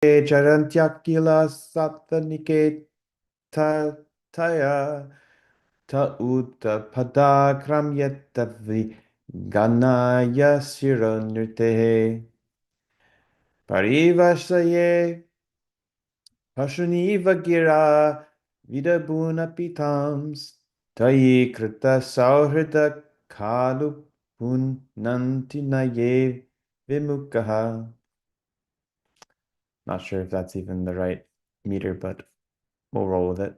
charantyakila satanike taya ta uta pada kramyetavi ganaya sironirte parivasaye pashuniva gira vidabuna pitams tayi krita sauhrita kalu punanti naye vimukaha. Not sure if that's even the right meter, but we'll roll with it.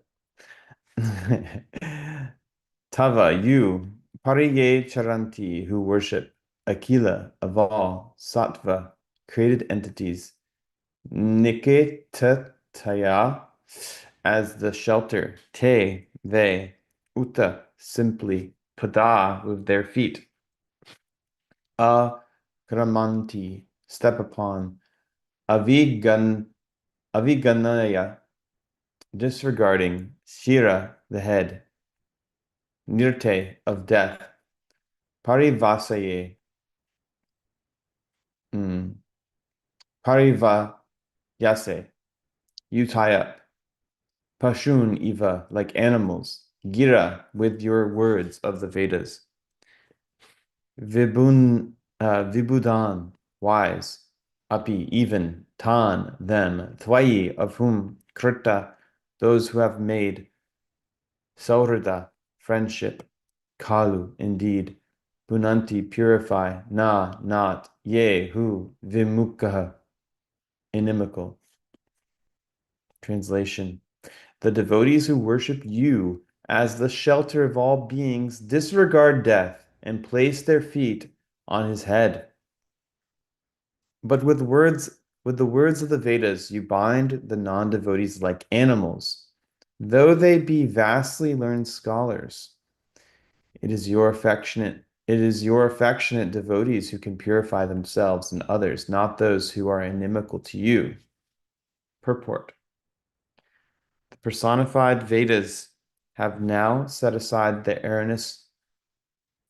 Tava, you, Pariye Charanti, who worship Akila of all Sattva, created entities, Niketataya, as the shelter, Te, they, Uta, simply, Pada, with their feet, Akramanti, step upon, Aviganaya, disregarding, Shira, the head, Nirte, of death, Parivasaye, Parivayase, you tie up, Pashun Eva, like animals, Gira, with your words of the Vedas, Vibudan, wise, Api, even, Tan, them, Twayi, of whom, Krita, those who have made, Saurada, friendship, Kalu, indeed, Bunanti, purify, Na, not, Ye, who, Vimukha, inimical. Translation: the devotees who worship you as the shelter of all beings disregard death and place their feet on his head. But with the words of the Vedas, you bind the non-devotees like animals, though they be vastly learned scholars. It is your affectionate devotees who can purify themselves and others, not those who are inimical to you. Purport: the personified Vedas have now set aside the erroneous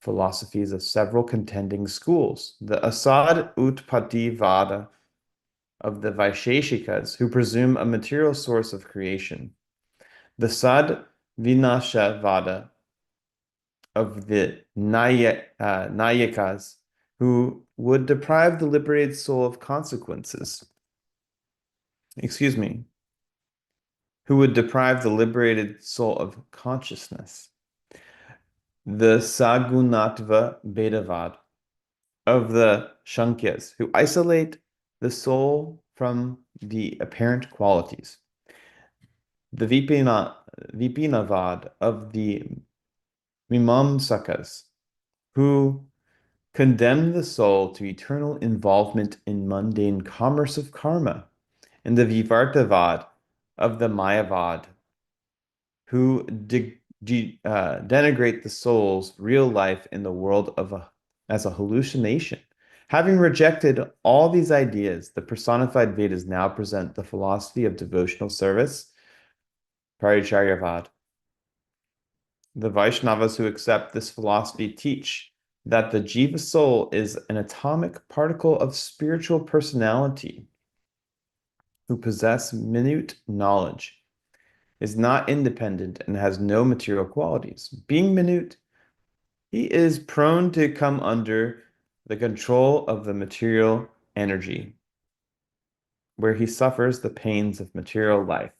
philosophies of several contending schools. The Asad Utpatti Vada of the Vaisheshikas, who presume a material source of creation. The Sad Vinasha Vada of the Nayakas, who would deprive the liberated soul of consequences. Excuse me, who would deprive the liberated soul of consciousness. The Sagunatva Bedavad of the Shankyas, who isolate the soul from the apparent qualities. The Vipinavad of the Mimamsakas, who condemn the soul to eternal involvement in mundane commerce of karma. And the Vivartavad of the Mayavad, who denigrate the soul's real life in the world as a hallucination. Having rejected all these ideas, the personified Vedas now present the philosophy of devotional service, Paricharyavad. The Vaishnavas who accept this philosophy teach that the Jiva soul is an atomic particle of spiritual personality who possess minute knowledge, is not independent, and has no material qualities. Being minute, he is prone to come under the control of the material energy, where he suffers the pains of material life.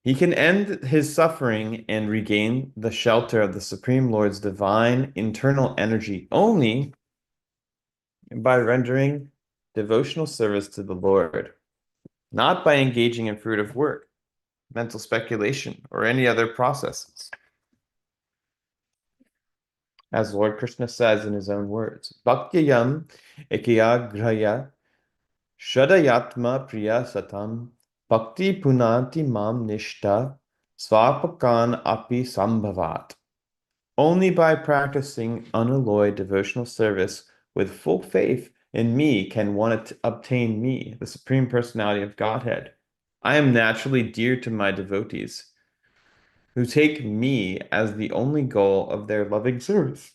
He can end his suffering and regain the shelter of the Supreme Lord's divine internal energy only by rendering devotional service to the Lord, not by engaging in fruitive work, mental speculation, or any other processes. As Lord Krishna says in his own words, Bhaktiyam ekyagraya shadayatma priya satam bhakti punati mam nishta svapakan api sambhavat. Only by practicing unalloyed devotional service with full faith in me can one obtain me, the Supreme Personality of Godhead. I am naturally dear to my devotees, who take me as the only goal of their loving service.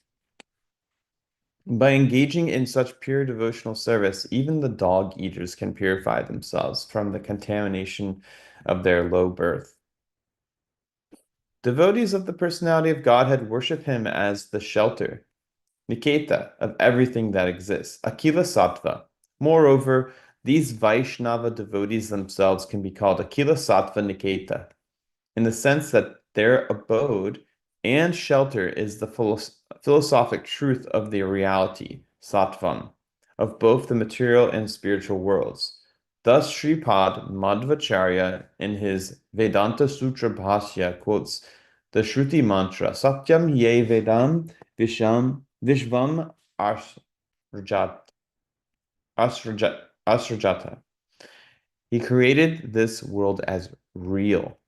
By engaging in such pure devotional service, even the dog eaters can purify themselves from the contamination of their low birth. Devotees of the personality of Godhead worship him as the shelter, Niketa, of everything that exists, Akila Sattva. Moreover, these Vaishnava devotees themselves can be called Akila Sattva Niketa, in the sense that their abode and shelter is the philosophic truth of the reality, sattvam, of both the material and spiritual worlds. Thus, Sripad Madhvacharya, in his Vedanta Sutra Bhashya, quotes the Shruti mantra, Satyam ye Vedam Vishvam Asrajat, Asrajata. He created this world as real.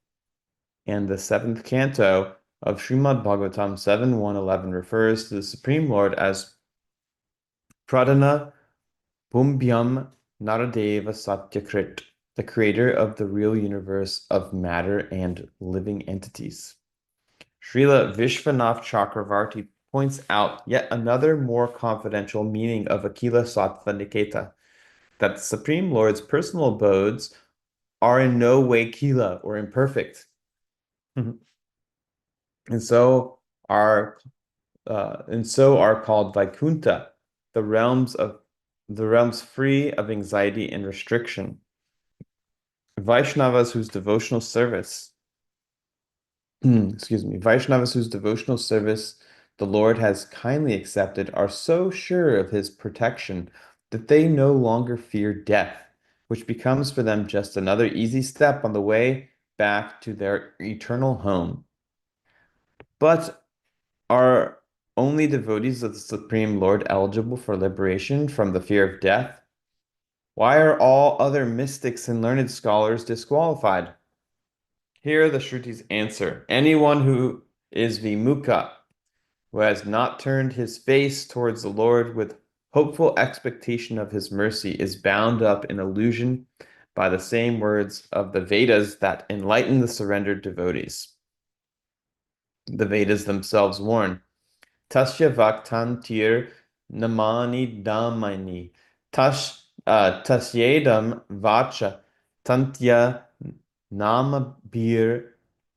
And the seventh canto of Srimad Bhagavatam 7:111 refers to the Supreme Lord as Pradhana Bhumbhyam Naradeva Satyakrit, the creator of the real universe of matter and living entities. Srila Vishwanath Chakravarti points out yet another more confidential meaning of Akila Sattva Niketa, that the Supreme Lord's personal abodes are in no way Kila or imperfect. And so are called Vaikunta, the realms free of anxiety and restriction. Vaishnavas whose devotional service, Vaishnavas whose devotional service the Lord has kindly accepted are so sure of his protection that they no longer fear death, which becomes for them just another easy step on the way back to their eternal home. But are only devotees of the Supreme Lord eligible for liberation from the fear of death? Why are all other mystics and learned scholars disqualified? Here the Shrutis answer, anyone who is vimukha, who has not turned his face towards the Lord with hopeful expectation of his mercy, is bound up in illusion by the same words of the Vedas that enlighten the surrendered devotees. The Vedas themselves warn, Tasya Vaktantir Namani Damani Tasyedam Vacha Tantya Namabir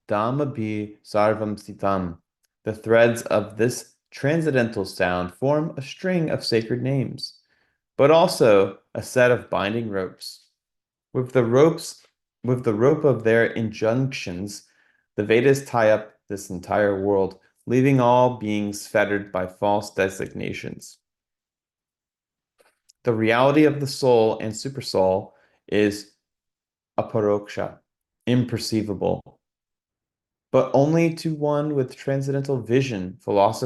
Damabir Sarvam Sitam. The threads of this transcendental sound form a string of sacred names, but also a set of binding ropes. With the ropes, with the rope of their injunctions, the Vedas tie up this entire world, leaving all beings fettered by false designations. The reality of the soul and supersoul is aparoksha, imperceivable, but only to one with transcendental vision. But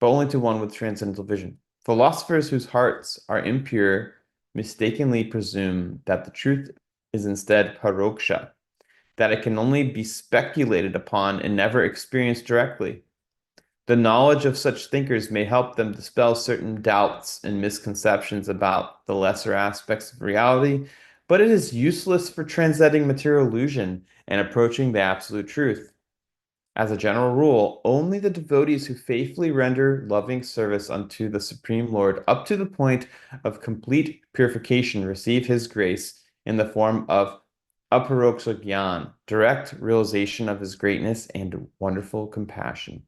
only to one with transcendental vision. Philosophers whose hearts are impure mistakenly presume that the truth is instead paroksha, that it can only be speculated upon and never experienced directly. The knowledge of such thinkers may help them dispel certain doubts and misconceptions about the lesser aspects of reality, but it is useless for transcending material illusion and approaching the absolute truth. As a general rule, only the devotees who faithfully render loving service unto the Supreme Lord up to the point of complete purification receive his grace in the form of aparoksa gyan, direct realization of his greatness and wonderful compassion.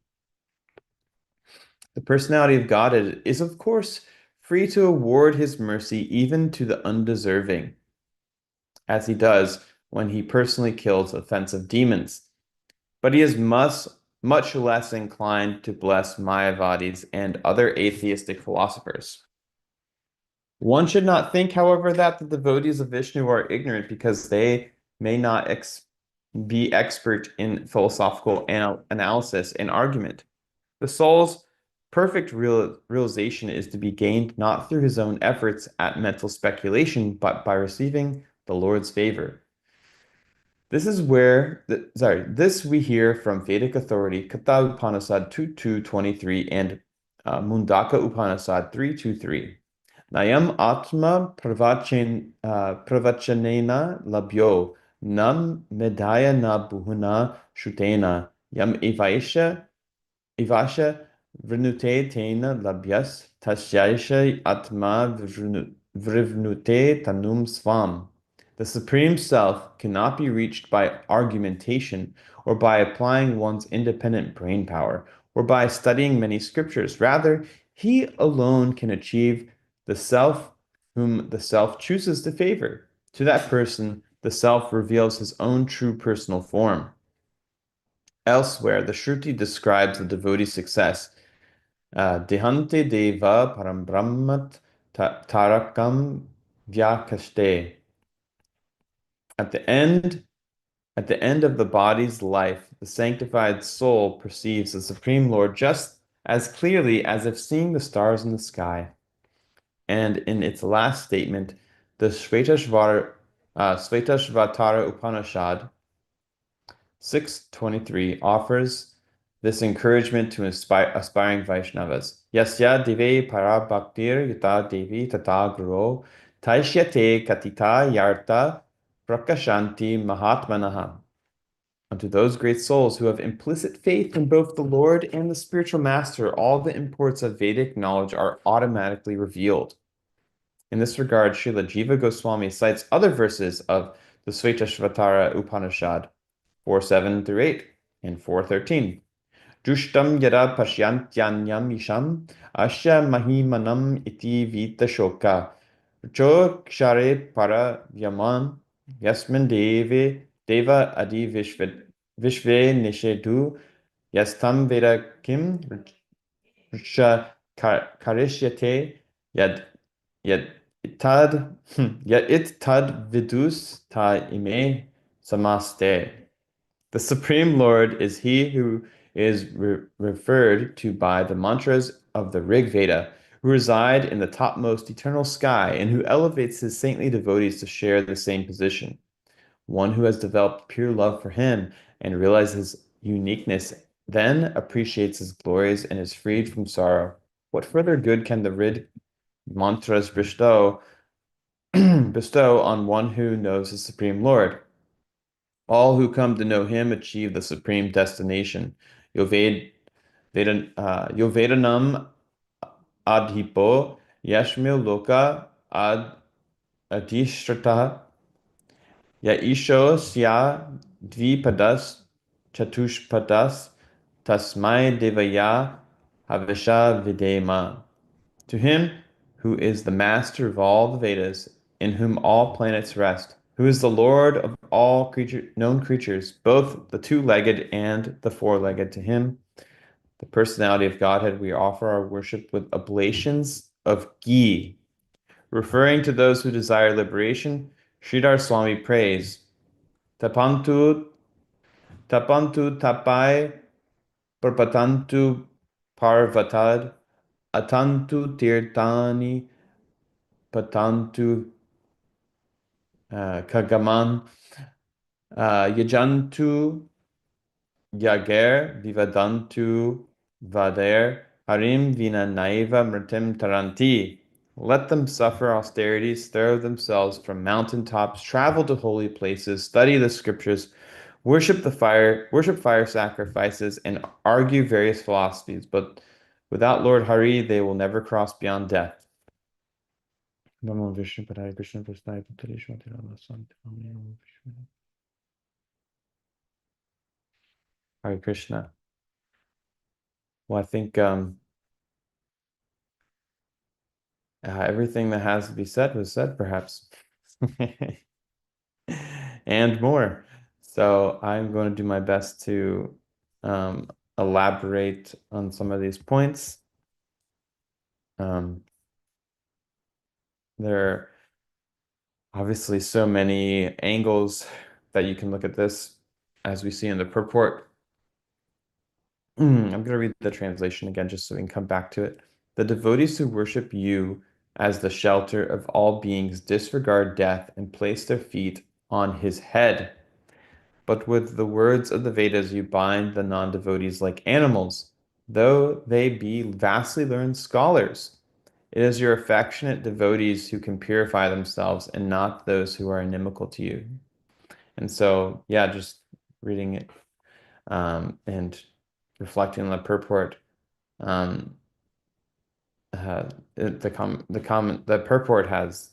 The personality of God is, of course, free to award his mercy even to the undeserving, as he does when he personally kills offensive demons. But he is much less inclined to bless Mayavadis and other atheistic philosophers. One should not think, however, that the devotees of Vishnu are ignorant because they may not be expert in philosophical analysis and argument. The soul's perfect realization is to be gained not through his own efforts at mental speculation, but by receiving the Lord's favor. This we hear from Vedic authority Katha Upanishad 2.2.23 and Mundaka Upanishad 3.2.3. Nayam Atma Pravachanena Labhyo Nam Medaya Na Buhuna Shutena Yam Ivasha Vrinute tena labhyas tasyaisha atma vrivnute tanum svam. The Supreme Self cannot be reached by argumentation or by applying one's independent brain power or by studying many scriptures. Rather, he alone can achieve the Self whom the Self chooses to favor. To that person, the Self reveals his own true personal form. Elsewhere, the Shruti describes the devotee's success. Dehante deva parambrahmat tarakam vyakaste. At the end, at the end of the body's life, the sanctified soul perceives the Supreme Lord just as clearly as if seeing the stars in the sky. And in its last statement, the Svetashvatara Upanishad 6:23 offers this encouragement to aspiring Vaishnavas. Yasya dive para bhaktir yata devi tata guru taishyate katita yarta prakashanti mahatmanaha. Unto those great souls who have implicit faith in both the Lord and the spiritual master, all the imports of Vedic knowledge are automatically revealed. In this regard, Srila Jiva Goswami cites other verses of the Svetashvatara Upanishad 4:7 through 8 and 4:13. Dushtam yada pashyantanyam isham asya mahimanam iti vita shoka cho kshare para yaman yasmin deva adi vishve nishedu yastam veda kim richa karishyate yad yad tad yad it tad vidus ta ime samaste. The Supreme Lord is he who is referred to by the mantras of the Rig Veda, who reside in the topmost eternal sky and who elevates his saintly devotees to share the same position. One who has developed pure love for him and realizes his uniqueness then appreciates his glories and is freed from sorrow. What further good can the Rig mantras bestow on one who knows the Supreme Lord? All who come to know him achieve the supreme destination. Yovedanam adhipo yashmil loka adhishrata yaisho sya dvipadas chatushpadas tasmai devaya havisha videma. To him who is the master of all the Vedas, in whom all planets rest, who is the Lord of all known creatures, both the two-legged and the four-legged, to him, the personality of Godhead, we offer our worship with oblations of ghee. Referring to those who desire liberation, Sridhar Swami prays, Tapantu, tapantu tapai, parpatantu parvatad, atantu tirtani patantu kagaman yajantu yager vivadantu vader harim vina naiva mritim taranti. Let them suffer austerities, throw themselves from mountain tops, travel to holy places, study the scriptures, worship fire sacrifices, and argue various philosophies. But without Lord Hari, they will never cross beyond death. Namo Vishnu Padaya Krishna Prasthaya Puttarishwati Radha Hare Krishna. Well, I think everything that has to be said was said, perhaps, and more. So I'm going to do my best to elaborate on some of these points. There are obviously so many angles that you can look at this, as we see in the purport. I'm going to read the translation again just so we can come back to it. The devotees who worship you as the shelter of all beings disregard death and place their feet on his head. But with the words of the Vedas, you bind the non-devotees like animals, though they be vastly learned scholars. It is your affectionate devotees who can purify themselves and not those who are inimical to you. And so, yeah, just reading it and reflecting on the purport, Um, the purport has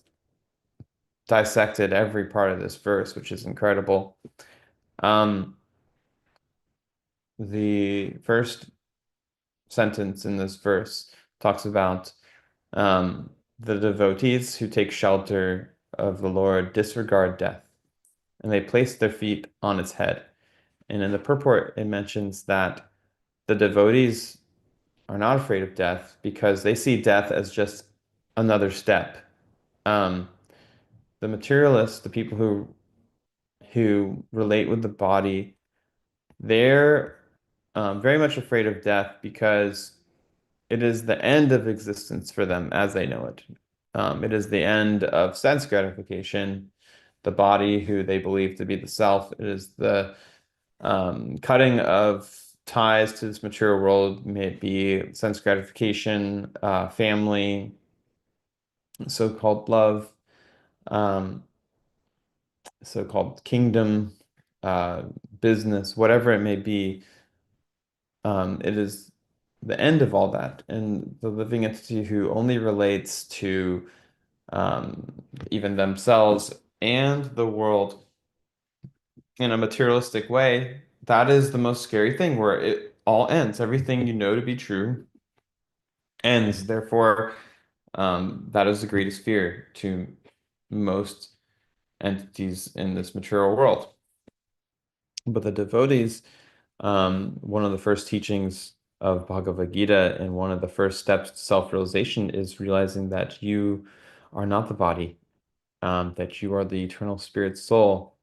dissected every part of this verse, which is incredible. Um, the first sentence in this verse talks about the devotees who take shelter of the Lord disregard death, and they place their feet on its head. And in the purport, it mentions that the devotees are not afraid of death because they see death as just another step. Um, the materialists, the people who relate with the body, they're very much afraid of death because it is the end of existence for them as they know it. It is the end of sense gratification, the body, who they believe to be the self. It is the cutting of ties to this material world, may it be sense gratification, family, so-called love, um, so-called kingdom, uh, business, whatever it may be. It is the end of all that, and the living entity who only relates to even themselves and the world in a materialistic way, that is the most scary thing, where it all ends. Everything you know to be true ends. Therefore, that is the greatest fear to most entities in this material world. But the devotees, one of the first teachings of Bhagavad Gita and one of the first steps to self-realization is realizing that you are not the body, that you are the eternal spirit soul.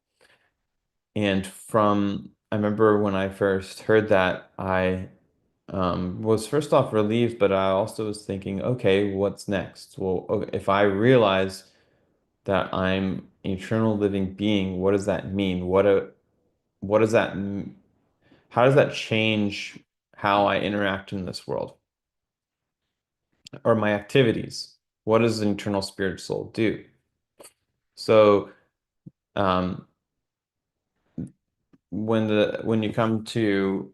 And I remember when I first heard that, I was first off relieved, but I also was thinking, okay, what's next? Well, okay, if I realize that I'm an eternal living being, what does that mean? What does that how does that change how I interact in this world or my activities? What does an eternal spirit soul do? So, um, when you come to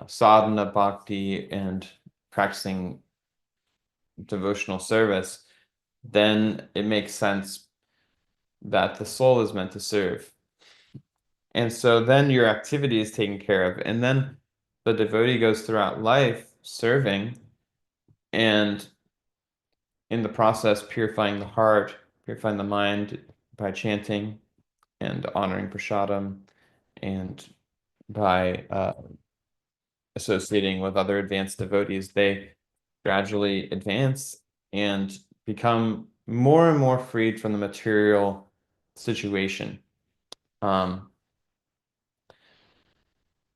sadhana bhakti and practicing devotional service, then it makes sense that the soul is meant to serve. And so then your activity is taken care of. And then the devotee goes throughout life serving and in the process purifying the heart, purifying the mind by chanting and honoring prasadam and by associating with other advanced devotees, they gradually advance and become more and more freed from the material situation. Um,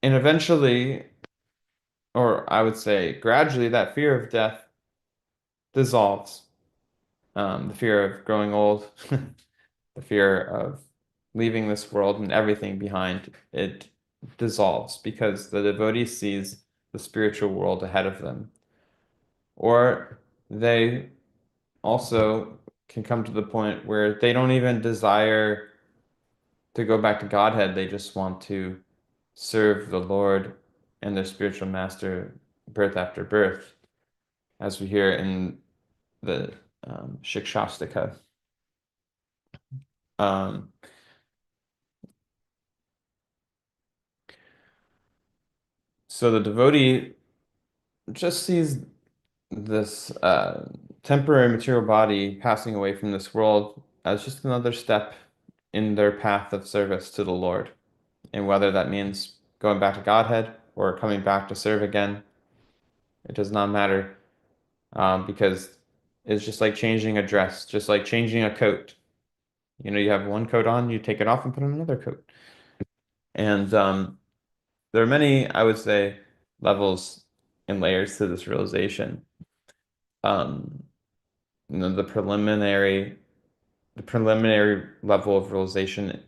and eventually, or I would say gradually, that fear of death dissolves. The fear of growing old, the fear of leaving this world and everything behind, it dissolves because the devotee sees the spiritual world ahead of them. Or they also can come to the point where they don't even desire to go back to Godhead. They just want to serve the Lord and their spiritual master birth after birth, as we hear in the Shikshashtaka. Um, so the devotee just sees this temporary material body passing away from this world as just another step in their path of service to the Lord. And whether that means going back to Godhead or coming back to serve again, it does not matter, because it's just like changing a dress, just like changing a coat. You know, you have one coat on, you take it off and put on another coat. And there are many, I would say, levels and layers to this realization. Um, you know, the preliminary level of realization,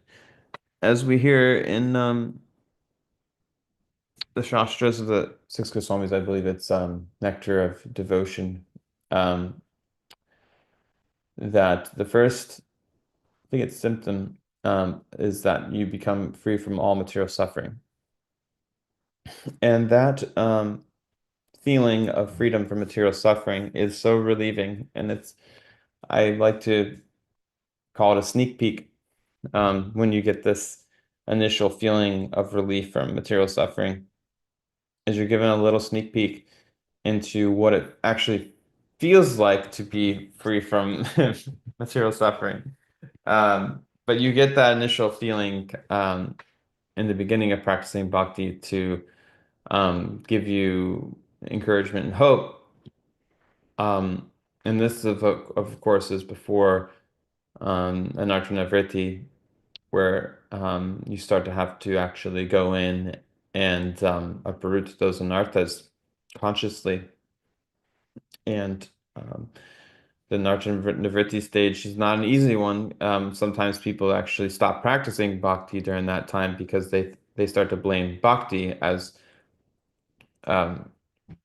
as we hear in the Shastras of the Six Goswamis, I believe it's Nectar of Devotion, um, that the first, I think it's symptom, is that you become free from all material suffering. And that feeling of freedom from material suffering is so relieving, and I like to call it a sneak peek when you get this initial feeling of relief from material suffering, is you're given a little sneak peek into what it actually feels like to be free from material suffering. But you get that initial feeling in the beginning of practicing bhakti to give you encouragement and hope. Um, and this, of course, is before anartha vritti, where you start to have to actually go in and uproot those anarthas consciously. And the anartha vritti stage is not an easy one. Sometimes people actually stop practicing bhakti during that time because they start to blame bhakti as um,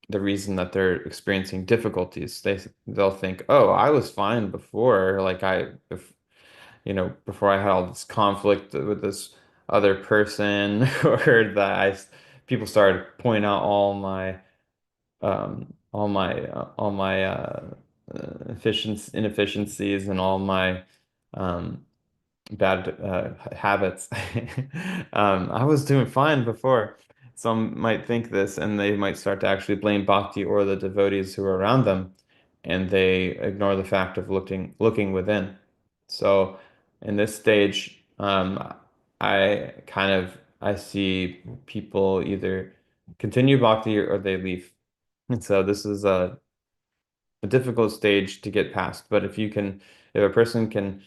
the reason that they're experiencing difficulties. They'll think, "Oh, I was fine before. Like before I had all this conflict with this other person, or that people started pointing out all my inefficiencies and all my um, bad habits. I was doing fine before. Some might think this, and they might start to actually blame bhakti or the devotees who are around them, and they ignore the fact of looking within. So, in this stage, I see people either continue bhakti or they leave. And so this is a difficult stage to get past. But if a person can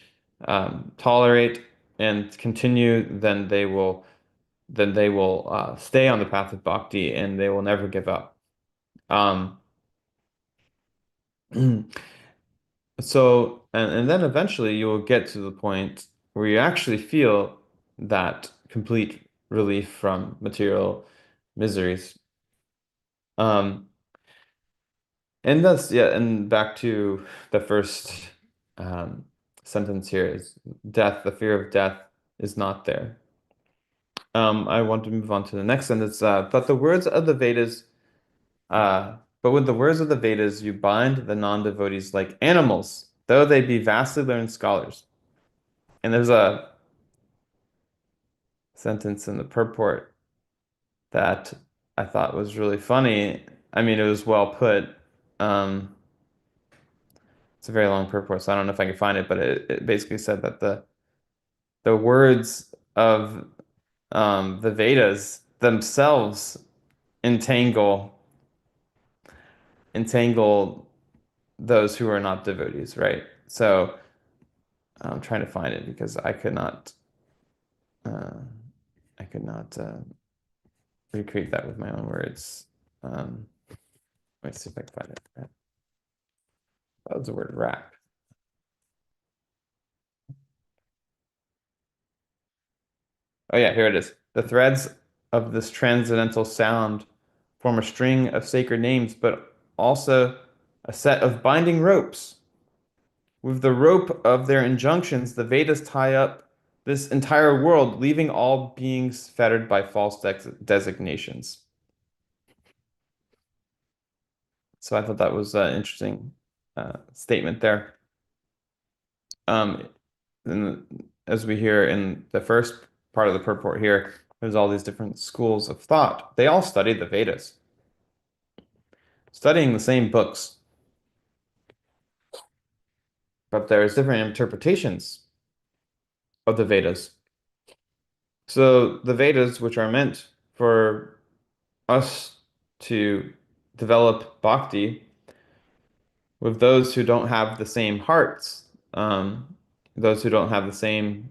tolerate and continue, then they will stay on the path of bhakti and they will never give up. Um, and then eventually you will get to the point where you actually feel that complete relief from material miseries. Um, And that's, yeah, and back to the first um, sentence here is death, the fear of death is not there. I want to move on to the next sentence. But with the words of the Vedas, you bind the non-devotees like animals, though they be vastly learned scholars. And there's a sentence in the purport that I thought was really funny. I mean, it was well put. Um, it's a very long purport, so I don't know if I can find it, but it basically said that the words of the Vedas themselves entangle entangle those who are not devotees, right? So I'm trying to find it because uh, I could not recreate that with my own words. Um, let's see if I can find it. That was the word rap. Oh yeah, here it is. The threads of this transcendental sound form a string of sacred names, but also a set of binding ropes. With the rope of their injunctions, the Vedas tie up this entire world, leaving all beings fettered by false designations. So I thought that was an interesting statement there. Um, and as we hear in the first part of the purport here, there's all these different schools of thought. They all studied the Vedas, studying the same books, but there's different interpretations of the Vedas. So the Vedas, which are meant for us to develop bhakti with those who don't have the same hearts, those who don't have the same,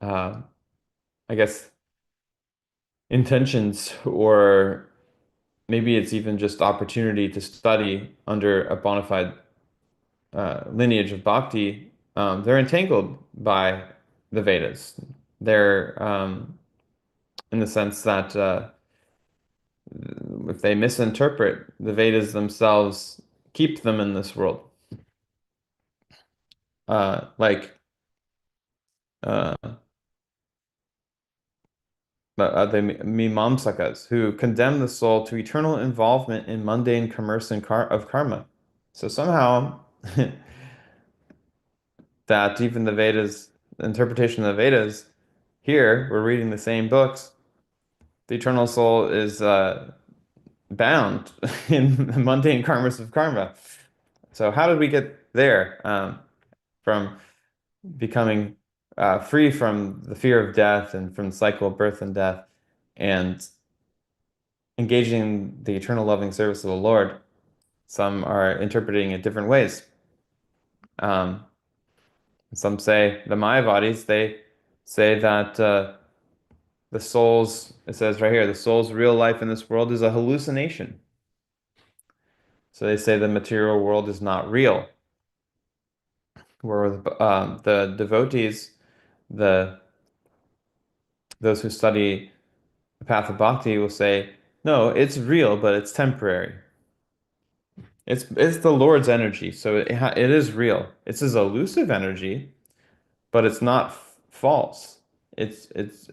uh, I guess, intentions, or maybe it's even just opportunity to study under a bona fide lineage of bhakti. They're entangled by the Vedas. They're in the sense that if they misinterpret, the Vedas themselves keep them in this world. Like uh, the Mimamsakas, who condemn the soul to eternal involvement in mundane commerce and of karma. So somehow that even the Vedas, the interpretation of the Vedas, here we're reading the same books. The eternal soul is bound in the mundane karmas of karma. So how did we get there from becoming free from the fear of death and from the cycle of birth and death and engaging in the eternal loving service of the Lord? Some are interpreting it different ways. Um, some say the Mayavadis, they say that the soul's, it says right here, the soul's real life in this world is a hallucination. So they say the material world is not real. Where the devotees, the those who study the path of bhakti will say, no, it's real, but it's temporary. It's the Lord's energy, so it is real. It's his elusive energy, but it's not false. It's it's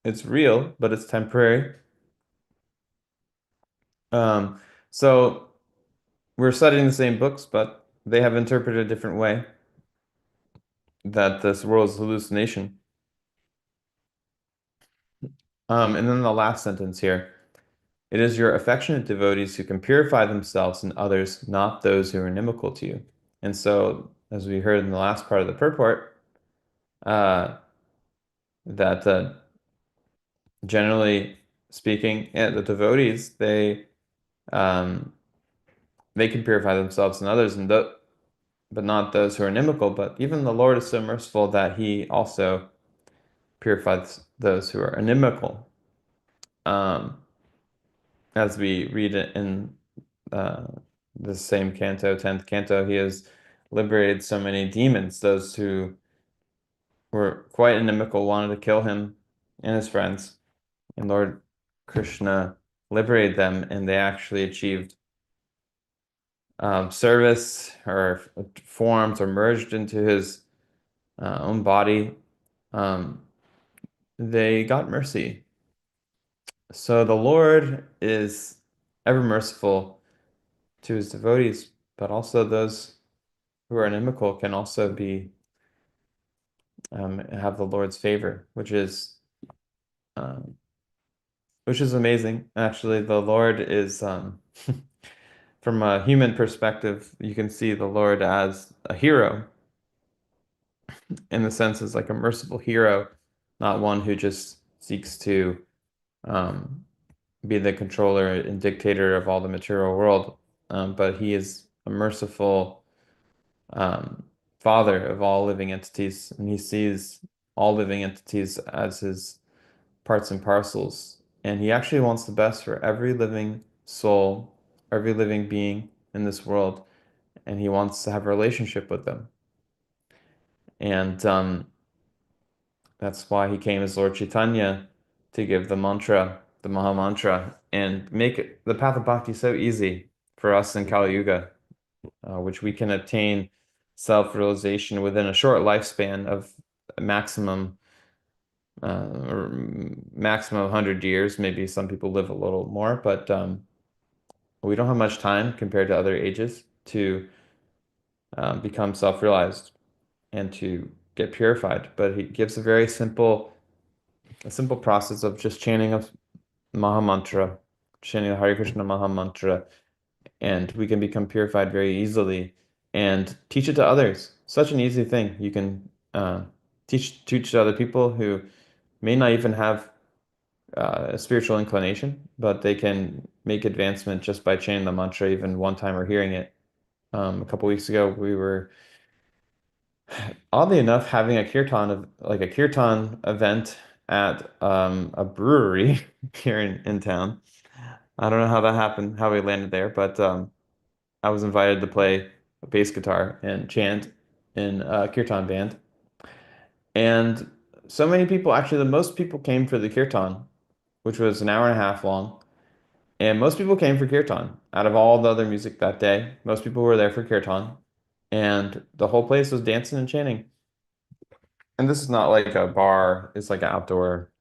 it's real, but it's temporary. Um, so we're studying the same books, but they have interpreted a different way that this world is hallucination. And then the last sentence here. It is your affectionate devotees who can purify themselves and others, not those who are inimical to you. And so, as we heard in the last part of the purport, uh, that generally speaking, yeah, the devotees um, they can purify themselves and others, but not those who are inimical. But even the Lord is so merciful that He also purifies those who are inimical. Um, as we read it in uh, the same canto, 10th canto, he has liberated so many demons. Those who were quite inimical wanted to kill him and his friends. And Lord Krishna liberated them, and they actually achieved service or formed or merged into his own body. Um, they got mercy. So the Lord is ever merciful to his devotees, but also those who are inimical can also be have the Lord's favor, um, which is amazing. Actually, the Lord is from a human perspective, you can see the Lord as a hero in the sense as like a merciful hero, not one who just seeks to um, be the controller and dictator of all the material world, but he is a merciful um, father of all living entities, and he sees all living entities as his parts and parcels. And he actually wants the best for every living soul, every living being in this world, and he wants to have a relationship with them. And that's why he came as Lord Chaitanya to give the mantra, the Maha Mantra, and make the path of bhakti so easy for us in Kali Yuga, which we can attain self-realization within a short lifespan of maximum or maximum 100 years. Maybe some people live a little more, but we don't have much time compared to other ages to become self-realized and to get purified. But he gives a simple process of just chanting of Maha Mantra, chanting the Hare Krishna Maha Mantra, and we can become purified very easily and teach it to others. Such an easy thing. You can teach to other people who may not even have a spiritual inclination, but they can make advancement just by chanting the mantra even one time or hearing it. A couple weeks ago, we were oddly enough having a kirtan of like a kirtan event at a brewery here in town. I don't know how that happened, how we landed there, but I was invited to play a bass guitar and chant in a kirtan band. And so many people, actually, the most people came for the kirtan, which was an hour and a half long. And most people came for kirtan. Out of all the other music that day, most people were there for kirtan. And the whole place was dancing and chanting. And this is not like a bar, it's like an outdoor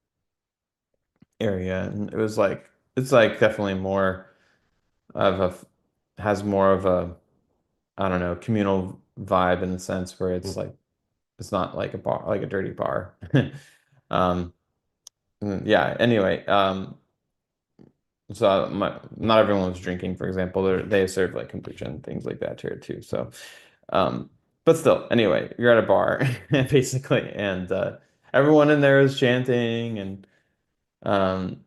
area, and it was like it's like definitely more of a has more of a I don't know communal vibe in the sense where it's like it's not like a bar like a dirty bar. Um, yeah. Anyway, so not everyone was drinking, for example. They serve like kombucha and things like that here too. So, um, but still, anyway, you're at a bar basically, and everyone in there is chanting, and um,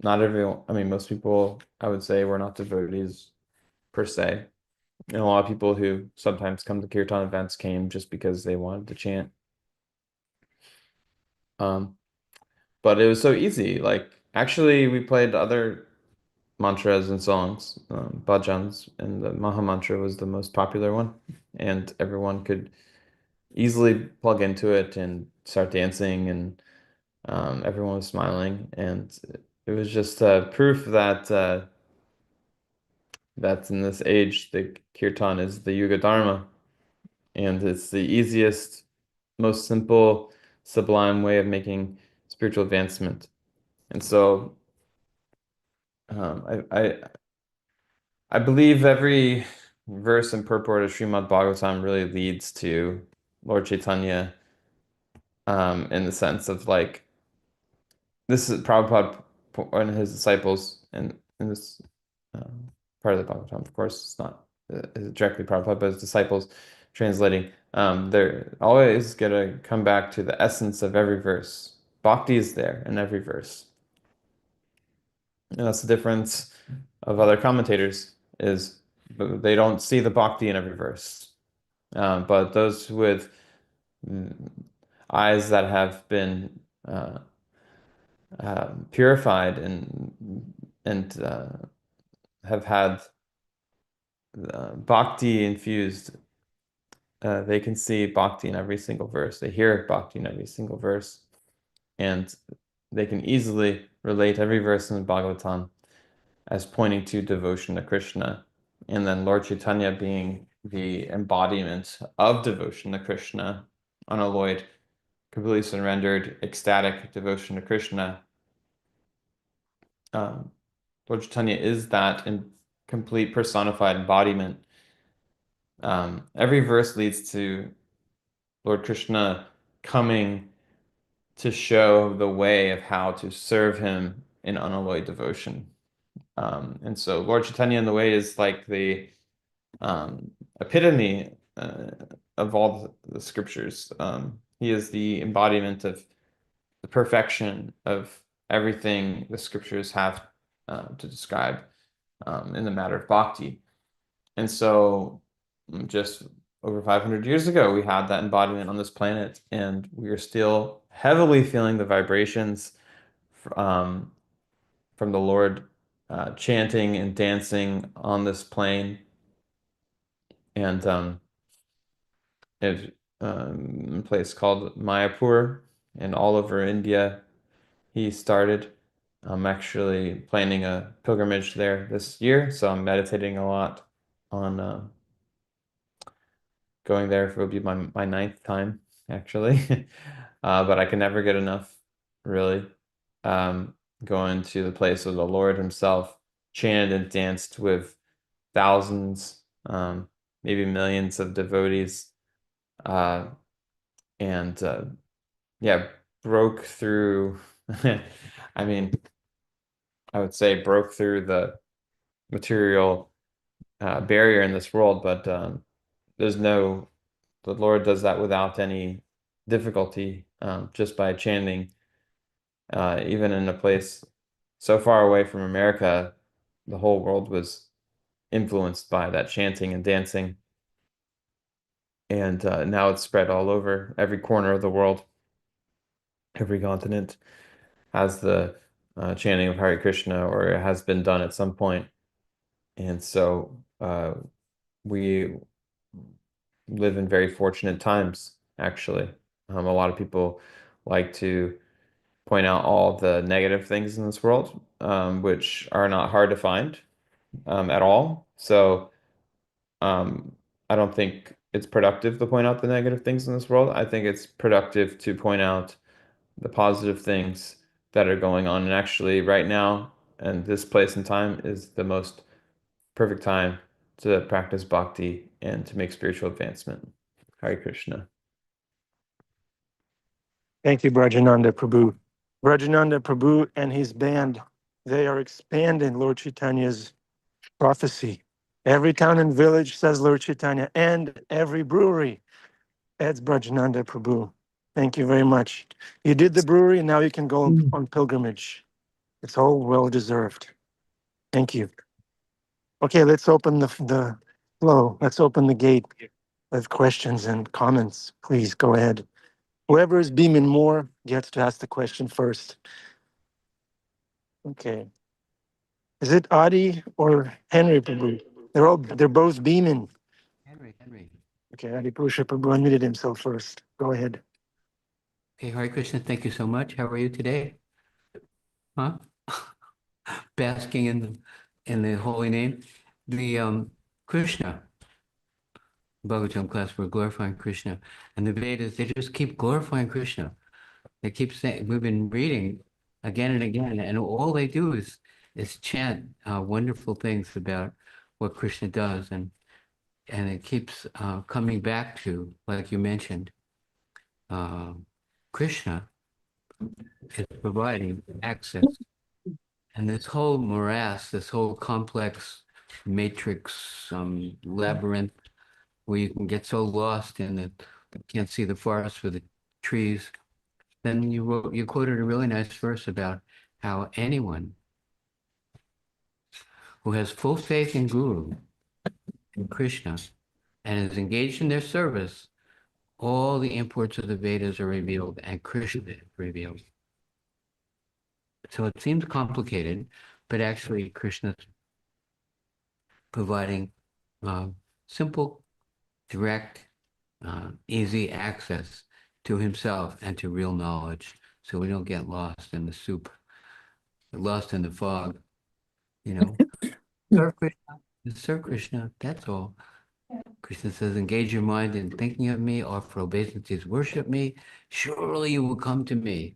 not everyone. I mean, most people, I would say, were not devotees per se, and a lot of people who sometimes come to kirtan events came just because they wanted to chant. Um, but it was so easy. Like, actually, we played other mantras and songs, bhajans, and the Maha Mantra was the most popular one, and everyone could easily plug into it and start dancing, and everyone was smiling, and it was just proof that that in this age the kirtan is the Yuga Dharma, and it's the easiest, most simple, sublime way of making spiritual advancement. And so I believe every verse and purport of Srimad Bhagavatam really leads to Lord Chaitanya, in the sense of like this is Prabhupada and his disciples, and in this part of the Bhagavatam, of course, it's not directly Prabhupada, but his disciples translating. They're always gonna come back to the essence of every verse. Bhakti is there in every verse, and that's the difference of other commentators is they don't see the bhakti in every verse. But those with mm, eyes that have been purified and have had bhakti infused, they can see bhakti in every single verse. They hear bhakti in every single verse, and they can easily relate every verse in the Bhagavatam as pointing to devotion to Krishna. And then Lord Chaitanya being the embodiment of devotion to Krishna, unalloyed, completely surrendered, ecstatic devotion to Krishna. Um, Lord Chaitanya is that in complete personified embodiment. Every verse leads to Lord Krishna coming to show the way of how to serve him in unalloyed devotion. And so Lord Chaitanya in the way is like the epitome of all the scriptures. He is the embodiment of the perfection of everything the scriptures have to describe in the matter of bhakti. And so just over 500 years ago, we had that embodiment on this planet, and we are still heavily feeling the vibrations um, from the Lord chanting and dancing on this plane. And it, a place called Mayapur in all over India, he started. I'm actually planning a pilgrimage there this year, so I'm meditating a lot on going there. It will be my ninth time, actually. But I can never get enough, really. Um, Going to the place where the Lord himself chanted and danced with thousands, maybe millions of devotees, uh, and yeah, broke through. I mean, I would say broke through the material barrier in this world, but there's no, the Lord does that without any difficulty, just by chanting. Even in a place so far away from America, the whole world was influenced by that chanting and dancing. And now it's spread all over every corner of the world. Every continent has the chanting of Hare Krishna, or it has been done at some point. And so we live in very fortunate times, actually. A lot of people like to point out all the negative things in this world, which are not hard to find at all. So um, I don't think it's productive to point out the negative things in this world. I think it's productive to point out the positive things that are going on. And actually, right now, and this place and time is the most perfect time to practice bhakti and to make spiritual advancement. Hare Krishna. Thank you, Brajananda Prabhu. Brajananda Prabhu and his band, they are expanding Lord Chaitanya's prophecy. Every town and village says Lord Chaitanya, and every brewery adds Brajananda Prabhu. Thank you very much. You did the brewery, and now you can go on pilgrimage. It's all well-deserved. Thank you. Okay, let's open the flow. Let's open the gate with questions and comments. Please go ahead. Whoever is beaming more gets to ask the question first. Okay. Is it Adi or Henry Prabhu? They're both beaming. Henry. Okay, Adi Purusha Prabhu unmuted himself first. Go ahead. Okay, Hare Krishna, thank you so much. How are you today? Huh? Basking in the holy name. The Krishna, Bhagavatam Class, we're glorifying Krishna. And the Vedas, they just keep glorifying Krishna. They keep saying, we've been reading again and again, and all they do is chant wonderful things about what Krishna does. And it keeps coming back to, like you mentioned, Krishna is providing access. And this whole morass, this whole complex matrix, labyrinth, where you can get so lost in it, you can't see the forest for the trees. Then you quoted a really nice verse about how anyone who has full faith in Guru, in Krishna, and is engaged in their service, all the imports of the Vedas are revealed and Krishna is revealed. So it seems complicated, but actually Krishna's providing simple, direct, easy access to himself and to real knowledge, so we don't get lost in the soup, lost in the fog, you know. Serve Krishna, that's all. Krishna says, engage your mind in thinking of me, offer obeisances, worship me, surely you will come to me.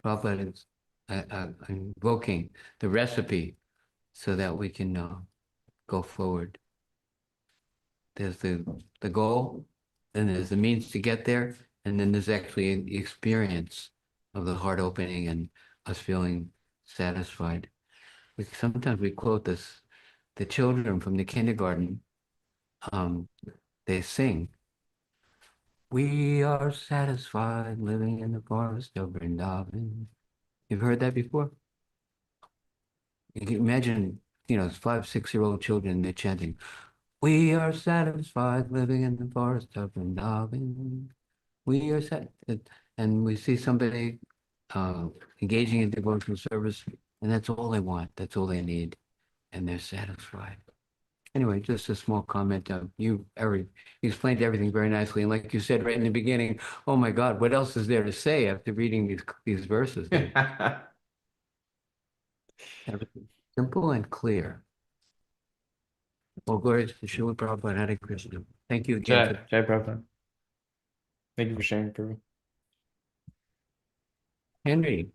Prabhupada is invoking the recipe so that we can go forward. There's the goal, then there's the means to get there, and then there's actually the experience of the heart opening and us feeling satisfied. Sometimes we quote this, the children from the kindergarten, they sing, "We are satisfied living in the forest of Vrindavan." You've heard that before? You can imagine, 5, 6-year-old children, they're chanting, "We are satisfied living in the forest of Vrindavan. We are satisfied." And we see somebody engaging in devotional service, and that's all they want. That's all they need. And they're satisfied. Anyway, just a small comment. You explained everything very nicely. And like you said right in the beginning, oh my God, what else is there to say after reading these verses? Everything simple and clear. Well, glory to Srila Prabhupada, Hare Krishna. Thank you again. Jai Prabhupada. Thank you for sharing, Prabhu. Henry.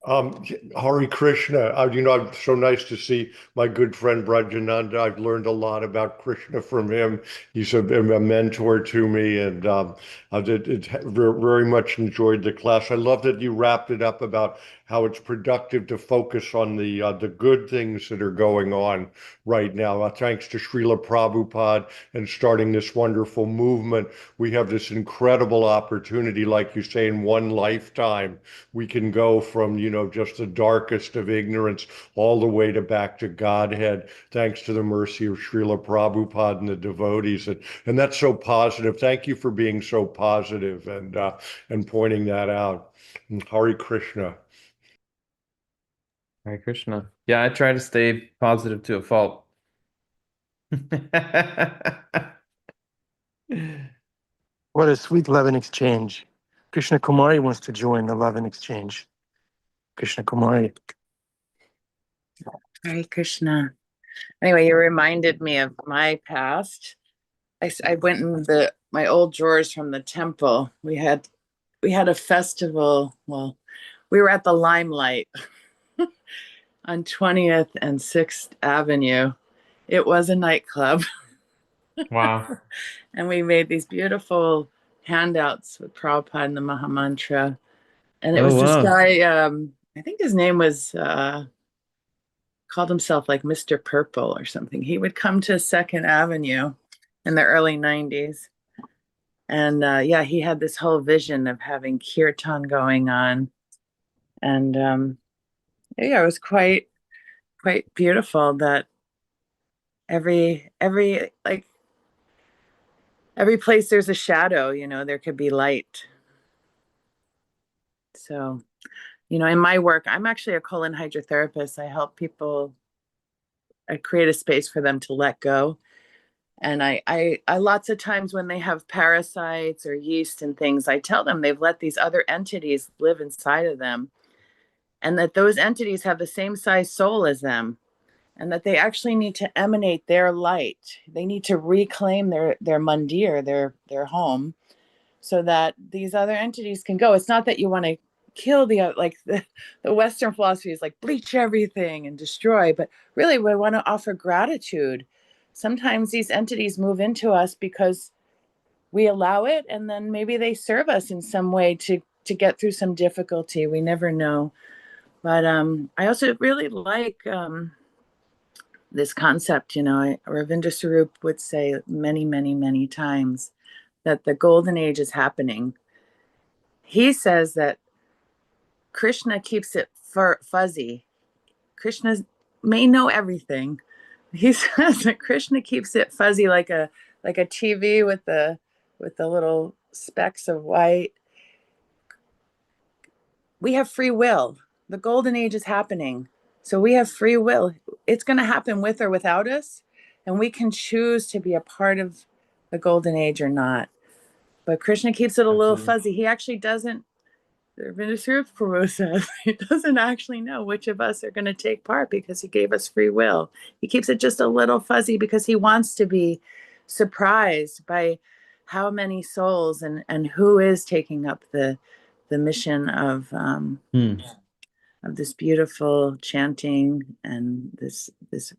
Hare Krishna. It's so nice to see my good friend Brajananda. I've learned a lot about Krishna from him. He's a mentor to me, and I very much enjoyed the class. I love that you wrapped it up about how it's productive to focus on the good things that are going on right now. Thanks to Srila Prabhupada and starting this wonderful movement, we have this incredible opportunity, like you say, in one lifetime. We can go from, just the darkest of ignorance all the way back to Godhead, thanks to the mercy of Srila Prabhupada and the devotees. And that's so positive. Thank you for being so positive and pointing that out. Hare Krishna. Hare Krishna. Yeah, I try to stay positive to a fault. What a sweet love and exchange. Krishna Kumari wants to join the love and exchange. Krishna Kumari. Hare Krishna. Anyway, you reminded me of my past. I went in my old drawers from the temple. We had we had a festival. Well, we were at the Limelight on 20th and 6th Avenue. It was a nightclub. Wow. And we made these beautiful handouts with Prabhupada and the Maha Mantra. And it Oh, was this wow. guy, I think his name was, called himself like Mr. Purple or something. He would come to 2nd Avenue in the early 90s. And yeah, he had this whole vision of having kirtan going on. And yeah, it was quite beautiful that every like every place there's a shadow, there could be light. So, in my work, I'm actually a colon hydrotherapist. I help people, I create a space for them to let go. And I lots of times when they have parasites or yeast and things, I tell them they've let these other entities live inside of them, and that those entities have the same size soul as them, and that they actually need to emanate their light. They need to reclaim their mandir, their home, so that these other entities can go. It's not that you want to kill the Western philosophy is like bleach everything and destroy, but really we want to offer gratitude. Sometimes these entities move into us because we allow it, and then maybe they serve us in some way to get through some difficulty. We never know. But I also really like this concept. Ravinder Sarup would say many, many, many times that the golden age is happening. He says that Krishna keeps it fuzzy. Krishna may know everything. He says that Krishna keeps it fuzzy like a TV with the little specks of white. We have free will. The golden age is happening. So we have free will. It's going to happen with or without us, and we can choose to be a part of the golden age or not. But Krishna keeps it a little Absolutely. fuzzy. He actually doesn't, Minister Prabhu says, he doesn't actually know which of us are going to take part because he gave us free will. He keeps it just a little fuzzy because he wants to be surprised by how many souls and who is taking up the mission of this beautiful chanting and this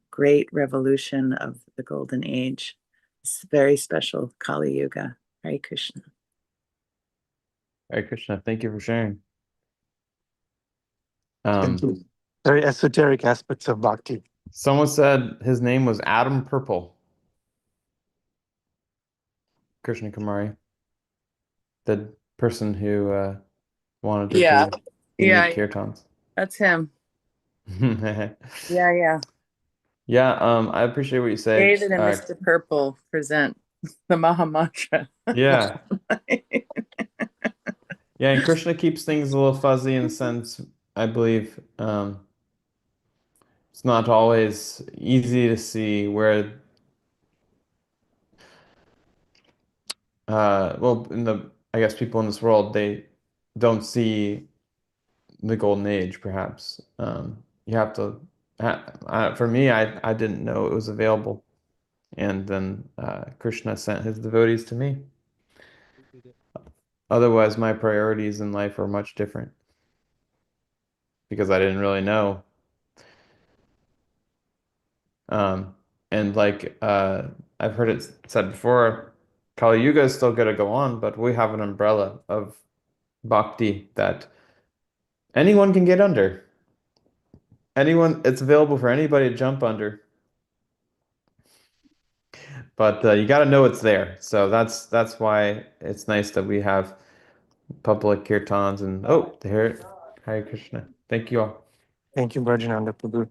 great revolution of the golden age. It's very special Kali Yuga. Hare Krishna. Hare Krishna. Thank you for sharing. Thank you. Very esoteric aspects of bhakti. Someone said his name was Adam Purple. Krishna Kumari, the person who wanted to Yeah. do unique Yeah, kirtans. that's him. Yeah, Yeah. I appreciate what you say. David and Mr. Purple present the Maha Mantra. Yeah, yeah, and Krishna keeps things a little fuzzy in the sense, I believe, it's not always easy to see where, well, I guess people in this world, they don't see the golden age, perhaps. You have to, for me, I didn't know it was available. And then Krishna sent his devotees to me. Otherwise, my priorities in life were much different because I didn't really know. Um, and like I've heard it said before, Kali Yuga is still going to go on, but we have an umbrella of bhakti that anyone can get under. It's available for anybody to jump under. But you got to know it's there. So that's why it's nice that we have public kirtans and there, Hare Krishna. Thank you all. Thank you, Brajananda Prabhu.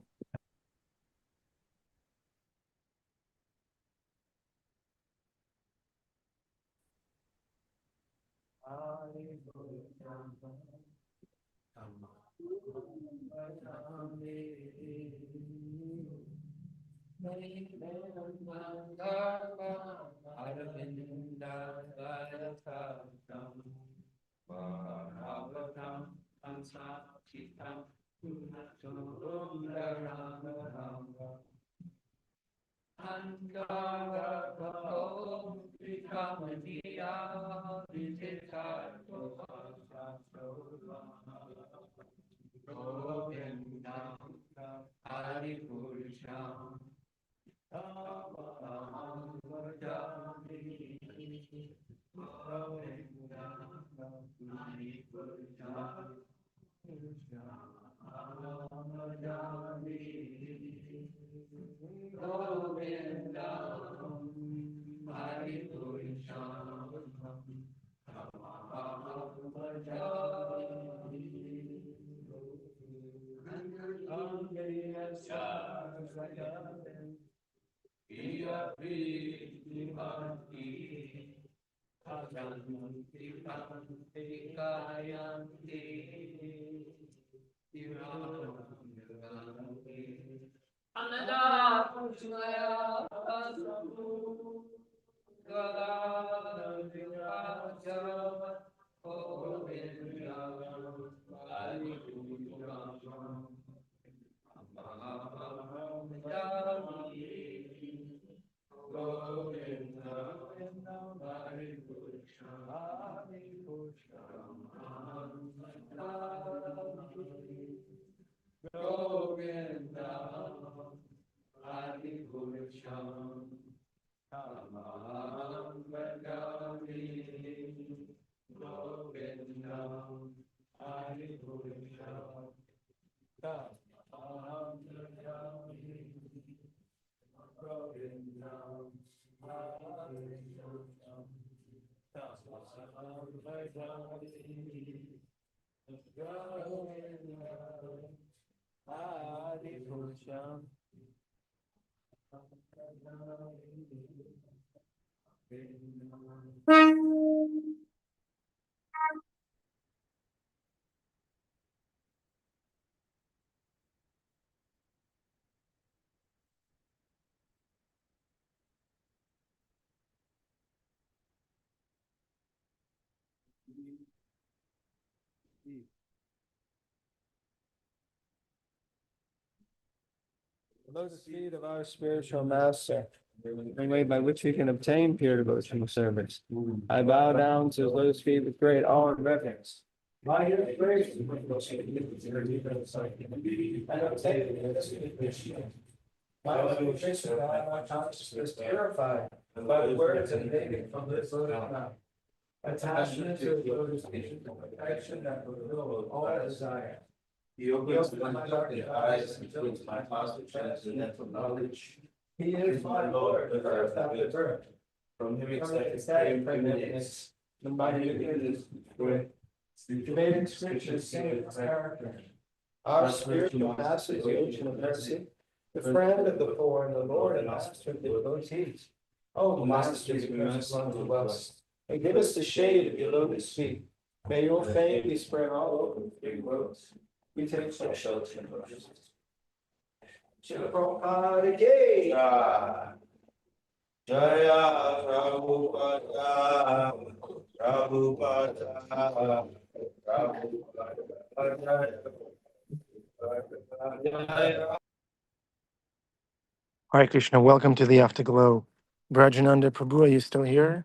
The lotus feet of our spiritual master, the way by which we can obtain pure devotional service. I bow down to his lotus feet with great awe and reverence. By his grace, and obtain by the nutrition of my consciousness purified, and by the words emanating from this lotus mouth. Attachment to the lotus feet, perfection that fulfills all desire. He opens my darkened eyes and fills my closet transcendental knowledge. He is my Lord, the earth after birth. From him ecstatic pregnantness, the mighty goodness, the Vedic scriptures sing his character. Our spiritual master is the ocean of mercy, the friend of the poor and the Lord and master of the devotees. Oh, master, be merciful unto us, and give us the shade of your lotus feet. May your fame be spread all over the three worlds. We take such shelter in us. Srila Prabhupada ki Jaya Prabhupada, Prabhupada, Prabhupada. Hare Krishna, welcome to the Afterglow. Brajananda Prabhu, are you still here?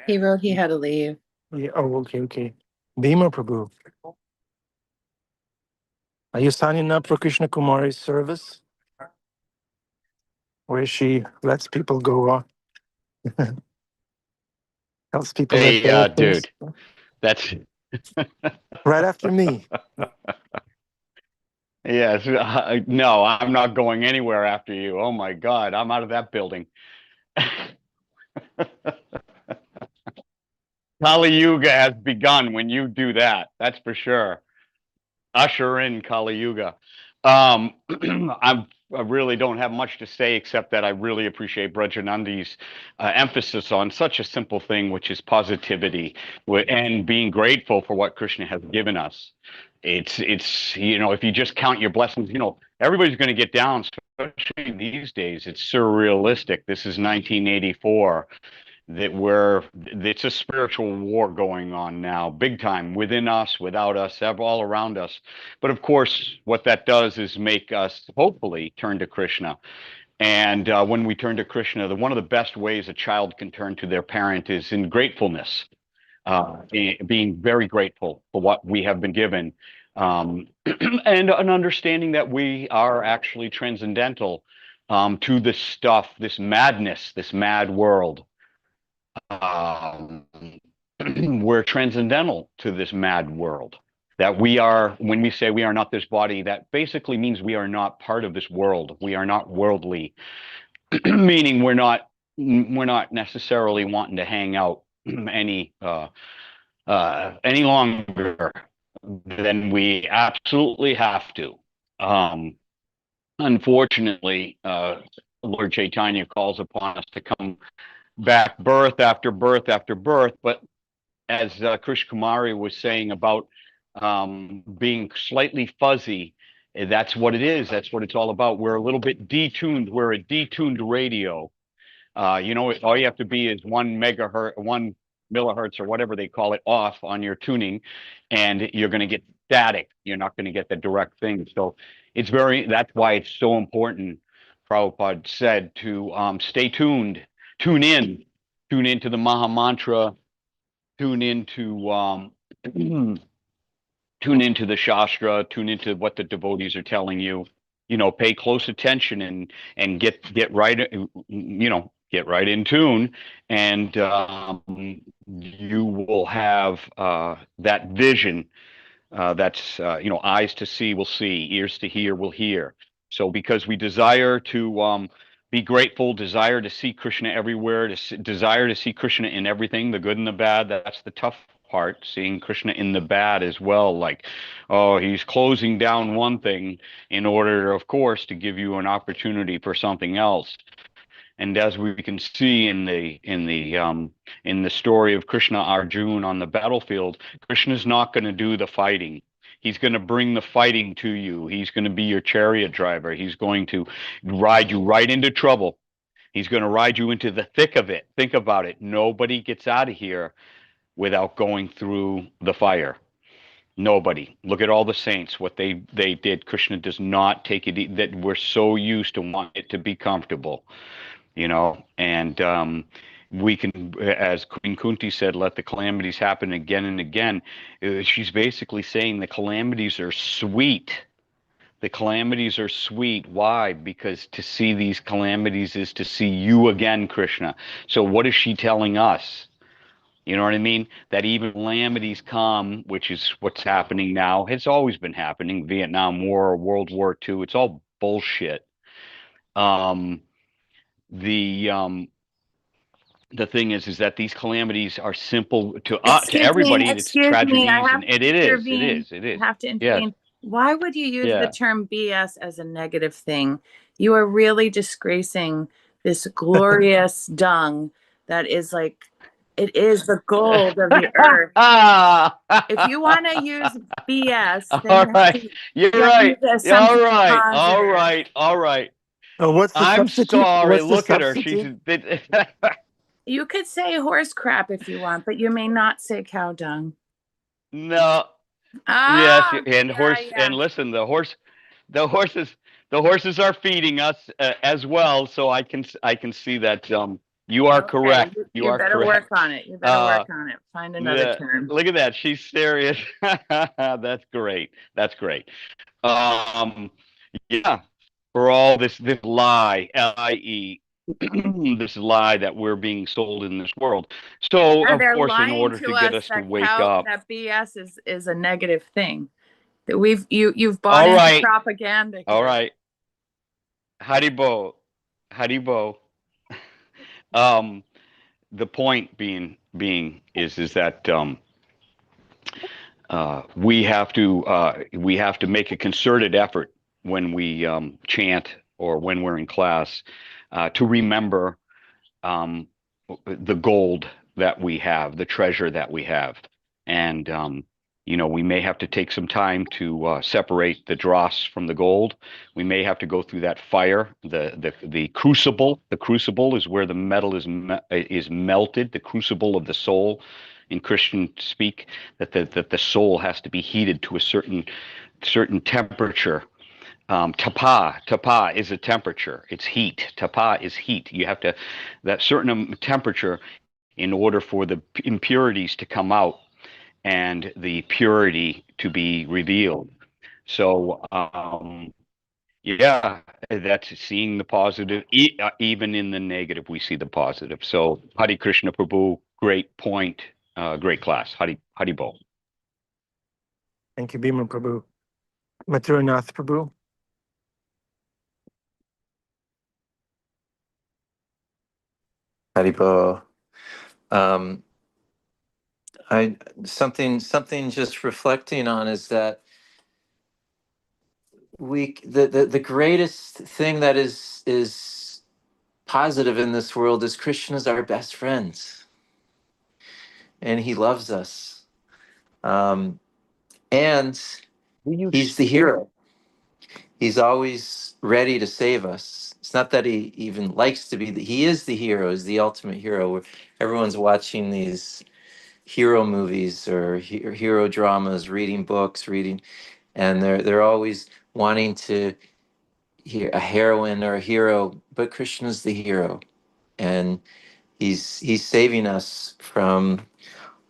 He wrote he had to leave. Yeah, oh, okay. Bhima Prabhu, are you signing up for Krishna Kumari's service? Where she lets people go on, helps people let Hey, go of things? dude, that's Right after me. yes. No, I'm not going anywhere after you. Oh my God, I'm out of that building. Kali Yuga has begun when you do that. That's for sure. Usher in Kali Yuga. I really don't have much to say except that I really appreciate Brajanandi's emphasis on such a simple thing, which is positivity and being grateful for what Krishna has given us. It's if you just count your blessings, everybody's going to get down, especially these days. It's surrealistic. This is 1984. It's a spiritual war going on now, big time, within us, without us, all around us. But of course, what that does is make us hopefully turn to Krishna. And when we turn to Krishna, one of the best ways a child can turn to their parent is in gratefulness, being very grateful for what we have been given. and an understanding that we are actually transcendental to this stuff, this madness, this mad world. Um, we're transcendental to this mad world. That we are, when we say we are not this body, that basically means we are not part of this world. We are not worldly, meaning we're not necessarily wanting to hang out any longer than we absolutely have to. Unfortunately, Lord Chaitanya calls upon us to come back birth after birth after birth. But as Krish Kumari was saying about being slightly fuzzy, that's what it is. That's what it's all about. We're a little bit detuned. We're a detuned radio. All you have to be is 1 megahertz, 1 millihertz, or whatever they call it, off on your tuning, and you're going to get static. You're not going to get the direct thing. So that's why it's so important, Prabhupada said, to stay tuned, tune into the Maha Mantra, tune into tune into the Shastra, tune into what the devotees are telling you. Pay close attention and get right, get right in tune, and you will have that vision. That's eyes to see will see, ears to hear will hear. So because we desire to be grateful, desire to see Krishna everywhere, desire to see Krishna in everything, the good and the bad. That's the tough part, seeing Krishna in the bad as well. Like, oh, he's closing down one thing in order, of course, to give you an opportunity for something else. And as we can see in the story of Krishna Arjuna on the battlefield, Krishna's not going to do the fighting. He's going to bring the fighting to you. He's going to be your chariot driver. He's going to ride you right into trouble. He's going to ride you into the thick of it. Think about it. Nobody gets out of here without going through the fire. Nobody. Look at all the saints, what they did. Krishna does not take it, that we're so used to want it to be comfortable. And we can, as Queen Kunti said, let the calamities happen again and again. She's basically saying the calamities are sweet. The calamities are sweet. Why? Because to see these calamities is to see you again, Krishna. So what is she telling us? You know what I mean? That even calamities come, which is what's happening now. It's always been happening. Vietnam War, World War II. It's all bullshit. The thing is that these calamities are simple to everybody. It's Excuse me, I tragedies, have and to it is, intervene. it I have to is. Yes, intervene. Why would you use the yeah. term BS as a negative thing? You are really disgracing this glorious dung that is like, it is the gold of the earth. If you want to use BS, then All right, you're you have to right. use it as All something right, all positive. right, all right. What's the I'm substitute? sorry. What's the Look at her. substitute? You could say horse crap if you want, but you may not say cow dung. No. Yes, Ah, and horse, yeah. and listen, the horses, the horses are feeding us as well. So I can see that. You are Okay, correct. You you are better work correct. on it. You better Uh, work on it. Find another term. Look at that. She's serious. That's great. That's great. Um, yeah, for all this lie, Lie, this lie that we're being sold in this world. So, Yeah, of they're course, in lying order to to get us us to that wake up. that BS is a negative thing. That you've bought All into right. propaganda All here. right. Haribo. Haribo. Um, the point being is that we have to make a concerted effort when we chant or when we're in class to remember um, the gold that we have, the treasure that we have, and we may have to take some time to separate the dross from the gold. We may have to go through that fire, the crucible. The crucible is where the metal is melted. The crucible of the soul, in Christian speak, that the soul has to be heated to a certain temperature. Tapa is a temperature. It's heat. Tapa is heat. You have to that certain temperature in order for the impurities to come out. and the purity to be revealed. So, yeah, that's seeing the positive. Even in the negative, we see the positive. So, Hare Krishna Prabhu, great point, great class. Hari Bol. Thank you, Bhima Prabhu. Mathuranath Prabhu. Haribo. I something just reflecting on is that the greatest thing that is positive in this world is Krishna's our best friend, and he loves us, and he's the hero. He's always ready to save us. It's not that he even likes to be he is the hero, is the ultimate hero. Where everyone's watching these hero movies or hero dramas, reading books, and they're always wanting to hear a heroine or a hero, but Krishna's the hero, and he's saving us from,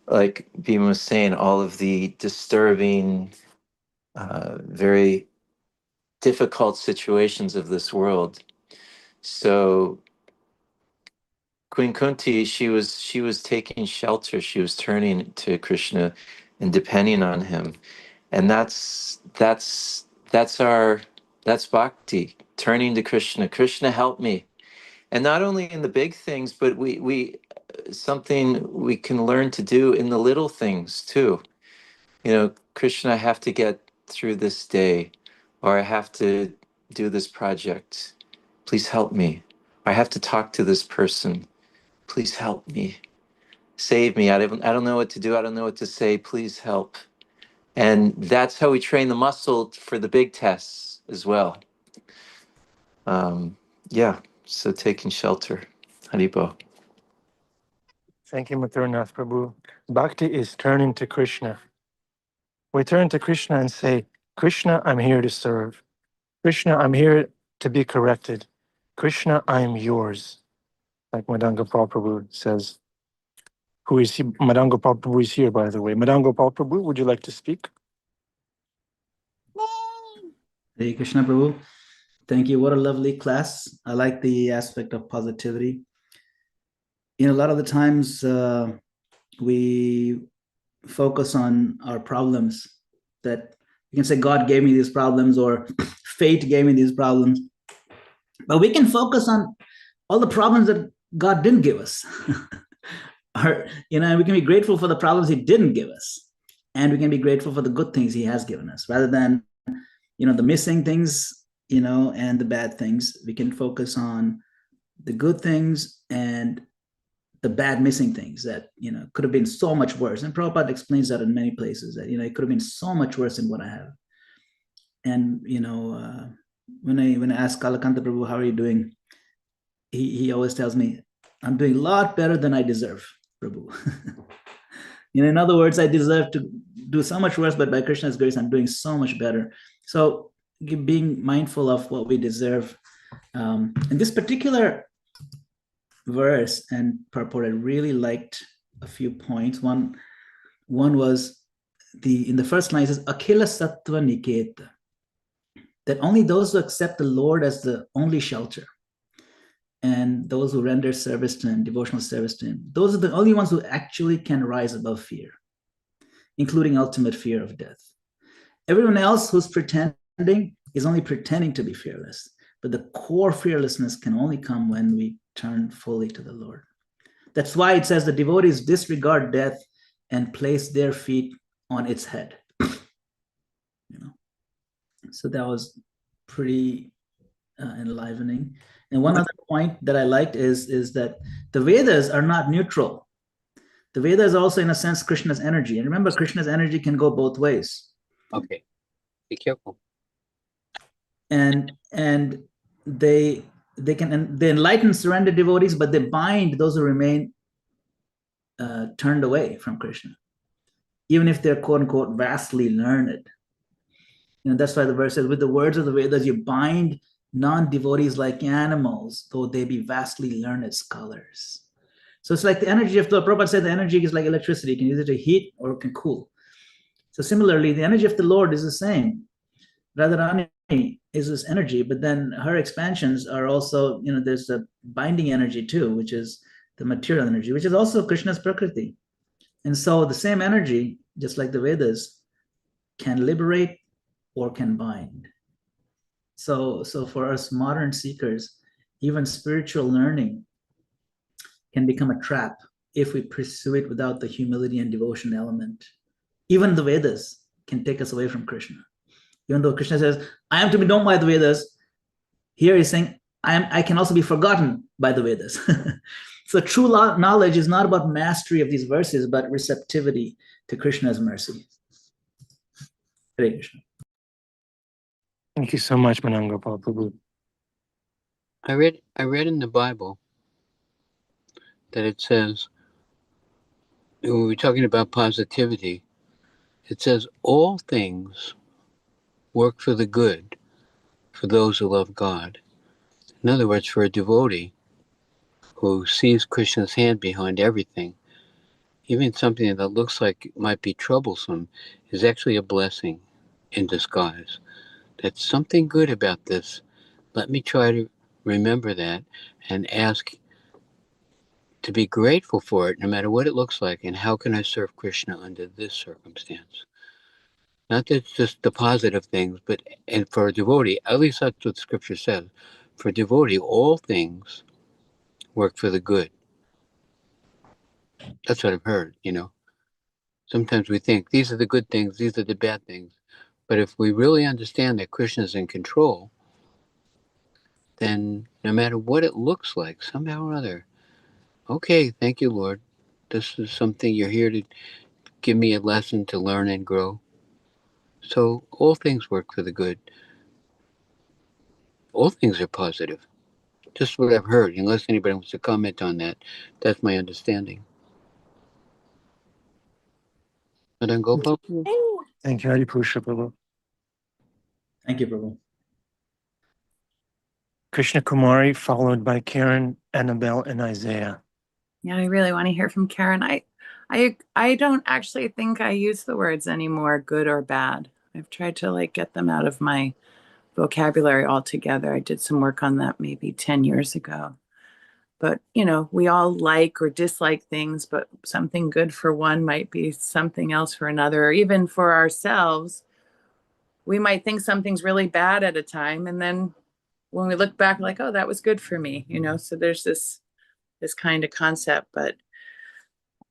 like Bhima was saying, all of the disturbing, very difficult situations of this world. So Queen Kunti, she was taking shelter. She was turning to Krishna and depending on him, and that's bhakti, turning to Krishna. Krishna, help me. And not only in the big things, but we something we can learn to do in the little things too. Krishna, I have to get through this day, or I have to do this project. Please help me. I have to talk to this person. Please help me. Save me. I don't know what to do. I don't know what to say. Please help. And that's how we train the muscle for the big tests as well. Yeah. So taking shelter. Haribo. Thank you, Mathuranath Prabhu. Bhakti is turning to Krishna. We turn to Krishna and say, Krishna, I'm here to serve. Krishna, I'm here to be corrected. Krishna, I am yours. Like Madangopal Prabhu says. Who is he? Madangopal Prabhu is here, by the way. Madangopal Prabhu, would you like to speak? Hare Krishna Prabhu. Thank you. What a lovely class. I like the aspect of positivity. A lot of the times we focus on our problems, that you can say God gave me these problems or fate gave me these problems. But we can focus on all the problems that God didn't give us. Or, we can be grateful for the problems he didn't give us. And we can be grateful for the good things he has given us, rather than, the missing things, and the bad things. We can focus on the good things and the bad missing things that, could have been so much worse. And Prabhupada explains that in many places, that, it could have been so much worse than what I have. And, when I ask Kalakanta Prabhu, how are you doing? He always tells me, I'm doing a lot better than I deserve, Prabhu. In other words, I deserve to do so much worse, but by Krishna's grace, I'm doing so much better. So being mindful of what we deserve. In this particular verse and purport, I really liked a few points. One was in the first line, it says, Akhila Sattva Niketa, that only those who accept the Lord as the only shelter, and those who render service to him, devotional service to him, those are the only ones who actually can rise above fear, including ultimate fear of death. Everyone else who's pretending is only pretending to be fearless, but the core fearlessness can only come when we turn fully to the Lord. That's why it says the devotees disregard death and place their feet on its head. So that was pretty enlivening. And one other point that I liked is that the Vedas are not neutral. The Vedas are also, in a sense, Krishna's energy. And remember, Krishna's energy can go both ways. Okay. Be careful. And they enlighten surrendered devotees, but they bind those who remain turned away from Krishna, even if they're quote unquote vastly learned. That's why the verse says, with the words of the Vedas, you bind non-devotees like animals, though they be vastly learned scholars. So it's like the energy of the Prabhupada said the energy is like electricity. You can use it to heat or it can cool. So similarly, the energy of the Lord is the same. Radharani is this energy, but then her expansions are also, there's a binding energy too, which is the material energy, which is also Krishna's Prakriti. And so the same energy, just like the Vedas, can liberate or can bind. So for us modern seekers, even spiritual learning can become a trap if we pursue it without the humility and devotion element. Even the Vedas can take us away from Krishna. Even though Krishna says, I am to be known by the Vedas, here he's saying, I can also be forgotten by the Vedas. So true knowledge is not about mastery of these verses, but receptivity to Krishna's mercy. Hare Krishna. Thank you so much, Manangapal Prabhu. I read in the Bible that it says, when we're talking about positivity, it says all things work for the good for those who love God. In other words, for a devotee who sees Krishna's hand behind everything, even something that looks like it might be troublesome is actually a blessing in disguise. That's something good about this. Let me try to remember that and ask to be grateful for it, no matter what it looks like, and how can I serve Krishna under this circumstance? Not that it's just the positive things, but, and for a devotee, at least that's what scripture says, for a devotee, all things work for the good. That's what I've heard, Sometimes we think these are the good things, these are the bad things. But if we really understand that Krishna is in control, then no matter what it looks like, somehow or other, okay, thank you, Lord. This is something you're here to give me a lesson to learn and grow. So all things work for the good. All things are positive. Just what I've heard. Unless anybody wants to comment on that, that's my understanding. Madam Gopal? Thank you, Hari Purusha Prabhu. Thank you, Prabhu. Krishna Kumari, followed by Karen, Annabelle, and Isaiah. Yeah, I really want to hear from Karen. I don't actually think I use the words anymore, good or bad. I've tried to get them out of my vocabulary altogether. I did some work on that maybe 10 years ago. But, we all like or dislike things, but something good for one might be something else for another. Or even for ourselves, we might think something's really bad at a time. And then when we look back, like, oh, that was good for me, So there's this kind of concept. But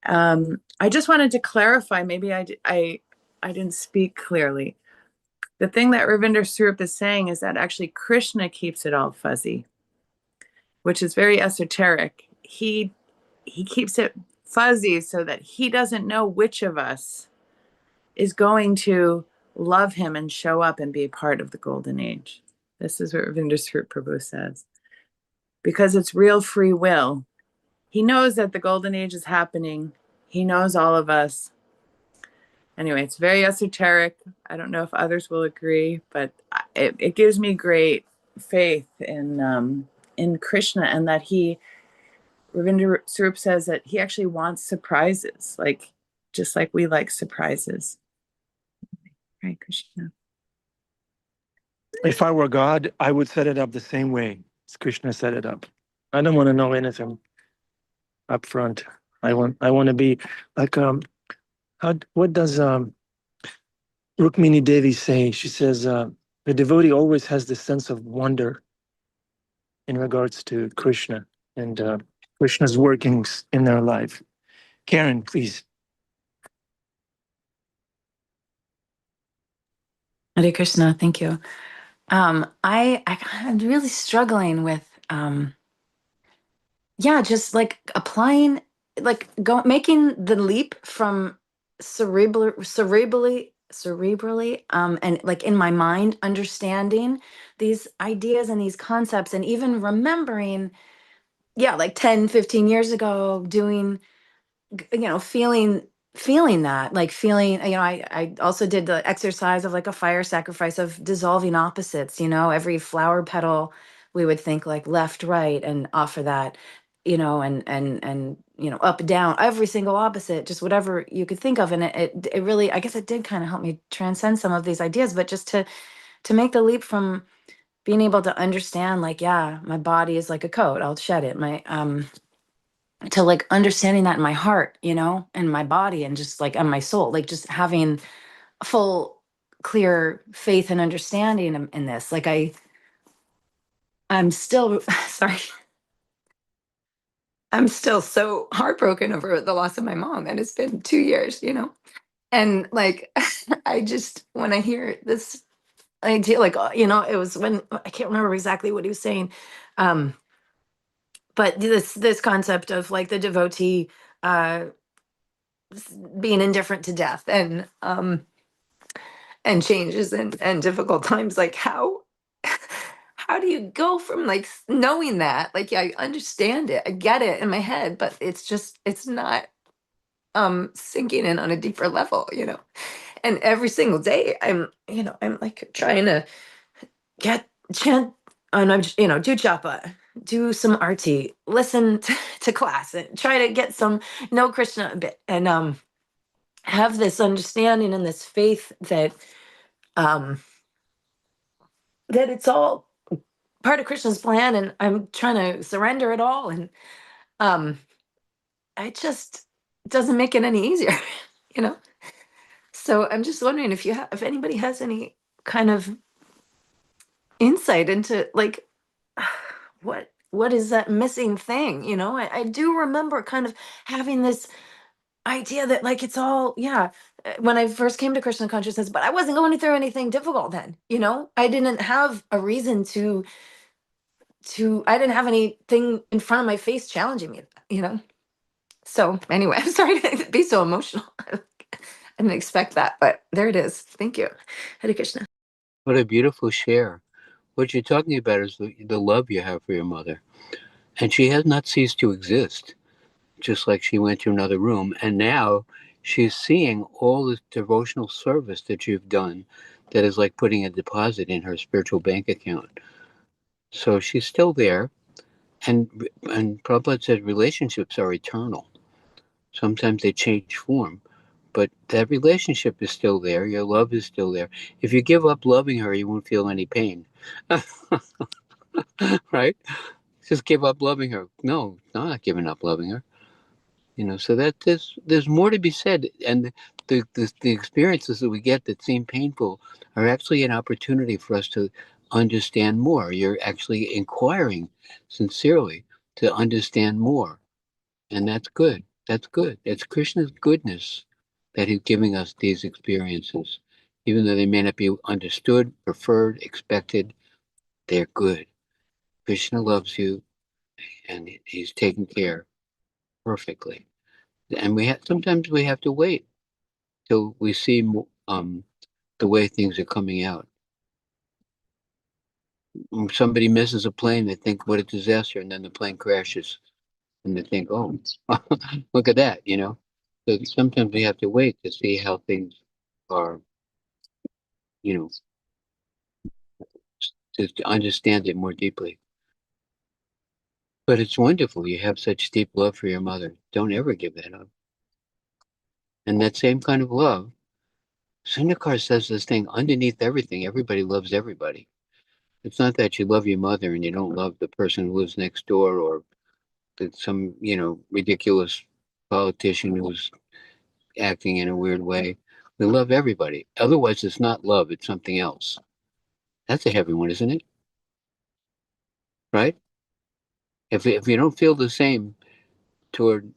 I just wanted to clarify, maybe I didn't speak clearly. The thing that Ravinder Swarup is saying is that actually Krishna keeps it all fuzzy, which is very esoteric. He keeps it fuzzy so that he doesn't know which of us is going to love him and show up and be a part of the golden age. This is what Ravinder Swarup Prabhu says. Because it's real free will. He knows that the golden age is happening. He knows all of us. Anyway, it's very esoteric. I don't know if others will agree, but it gives me great faith in Krishna, and that Ravinder Swarup says that he actually wants surprises, just like we like surprises. Hare Krishna. If I were God, I would set it up the same way as Krishna set it up. I don't want to know anything up front. I want to be like what does Rukmini Devi say? She says the devotee always has this sense of wonder in regards to Krishna and Krishna's workings in their life. Karen, please. Hare Krishna, thank you. I'm really struggling with just applying, making the leap from cerebrally, and in my mind, understanding these ideas and these concepts, and even remembering, 10, 15 years ago, doing, feeling that, feeling, I also did the exercise of a fire sacrifice of dissolving opposites, every flower petal we would think left, right, and offer that. and up, down, every single opposite, just whatever you could think of. And it really, I guess it did kind of help me transcend some of these ideas, but just to make the leap from being able to understand, like, yeah, my body is like a coat, I'll shed it. To like understanding that in my heart, and my body, and just like on my soul, like just having a full, clear faith and understanding in this. Like I'm still, sorry, I'm still so heartbroken over the loss of my mom, and it's been 2 years, and like, I just, when I hear this idea, like, it was when, I can't remember exactly what he was saying, um, but this concept of like the devotee, uh, being indifferent to death and changes and difficult times, like how do you go from like knowing that, like, yeah, I understand it, I get it in my head, but it's not sinking in on a deeper level, and every single day I'm like trying to get chant, and I'm do japa, do some arti, listen to class, and try to get some know Krishna a bit, and have this understanding and this faith um that it's all part of Krishna's plan, and I'm trying to surrender it all, and um it just doesn't make it any easier, you know. So I'm just wondering if anybody has any kind of insight into like what is that missing thing, I do remember kind of having this idea that like it's all, yeah, when I first came to Krishna consciousness, but I wasn't going through anything difficult then, I didn't have a reason to I didn't have anything in front of my face challenging me. So anyway, I'm sorry to be so emotional. I didn't expect that, but there it is. Thank you. Hare Krishna. What a beautiful share. What you're talking about is the love you have for your mother. And she has not ceased to exist, just like she went to another room. And now she's seeing all the devotional service that you've done that is like putting a deposit in her spiritual bank account. So she's still there. And Prabhupada said relationships are eternal. Sometimes they change form, but that relationship is still there. Your love is still there. If you give up loving her, you won't feel any pain. Right? Just give up loving her. No, I'm not giving up loving her. So that there's more to be said, and the experiences that we get that seem painful are actually an opportunity for us to understand more. You're actually inquiring sincerely to understand more, and that's good. That's good. It's Krishna's goodness that he's giving us these experiences, even though they may not be understood, preferred, expected. They're good. Krishna loves you, and he's taking care perfectly. And sometimes we have to wait till we see the way things are coming out. When somebody misses a plane, they think, what a disaster, and then the plane crashes, and they think, oh, look at that, So sometimes we have to wait to see how things are, you know, to understand it more deeply. But it's wonderful. You have such deep love for your mother. Don't ever give that up. And that same kind of love, Sundakar says this thing, underneath everything, everybody loves everybody. It's not that you love your mother and you don't love the person who lives next door, or that some, ridiculous politician who's acting in a weird way. We love everybody. Otherwise, it's not love, it's something else. That's a heavy one, isn't it? Right? If you don't feel the same toward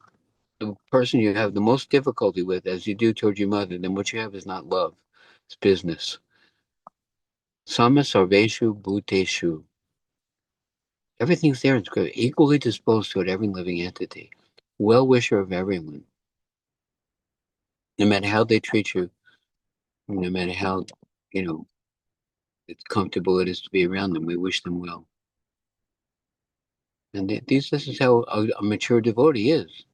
the person you have the most difficulty with as you do toward your mother, then what you have is not love. It's business. Sama sarveshu bhuteshu. Everything's there and good, equally disposed toward every living entity, well wisher of everyone. No matter how they treat you, no matter how, it's comfortable it is to be around them, we wish them well. And this is how a mature devotee is.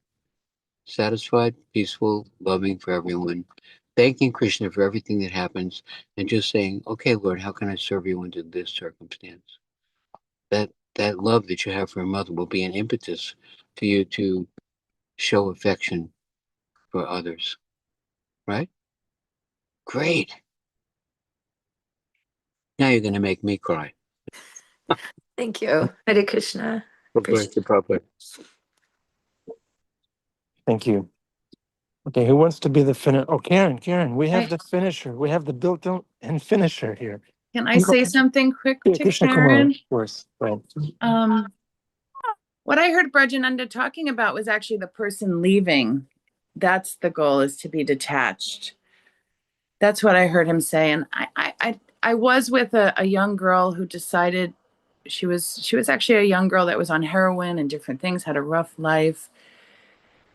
Satisfied, peaceful, loving for everyone, thanking Krishna for everything that happens, and just saying, okay, Lord, how can I serve you under this circumstance? That love that you have for your mother will be an impetus for you to show affection for others, right? Great. Now you're going to make me cry. Thank you. Hare Krishna. Bless you, Prabhupada. Thank you. Okay, who wants to be the finisher? Oh, Karen, we have the finisher. We have the built-in finisher here. Can I say something quick Yeah, to Krishna Kumar, Karen? of course. Right. What I heard Brajananda talking about was actually the person leaving. That's the goal, is to be detached. That's what I heard him say. And I was with a young girl who decided she was actually a young girl that was on heroin and different things, had a rough life.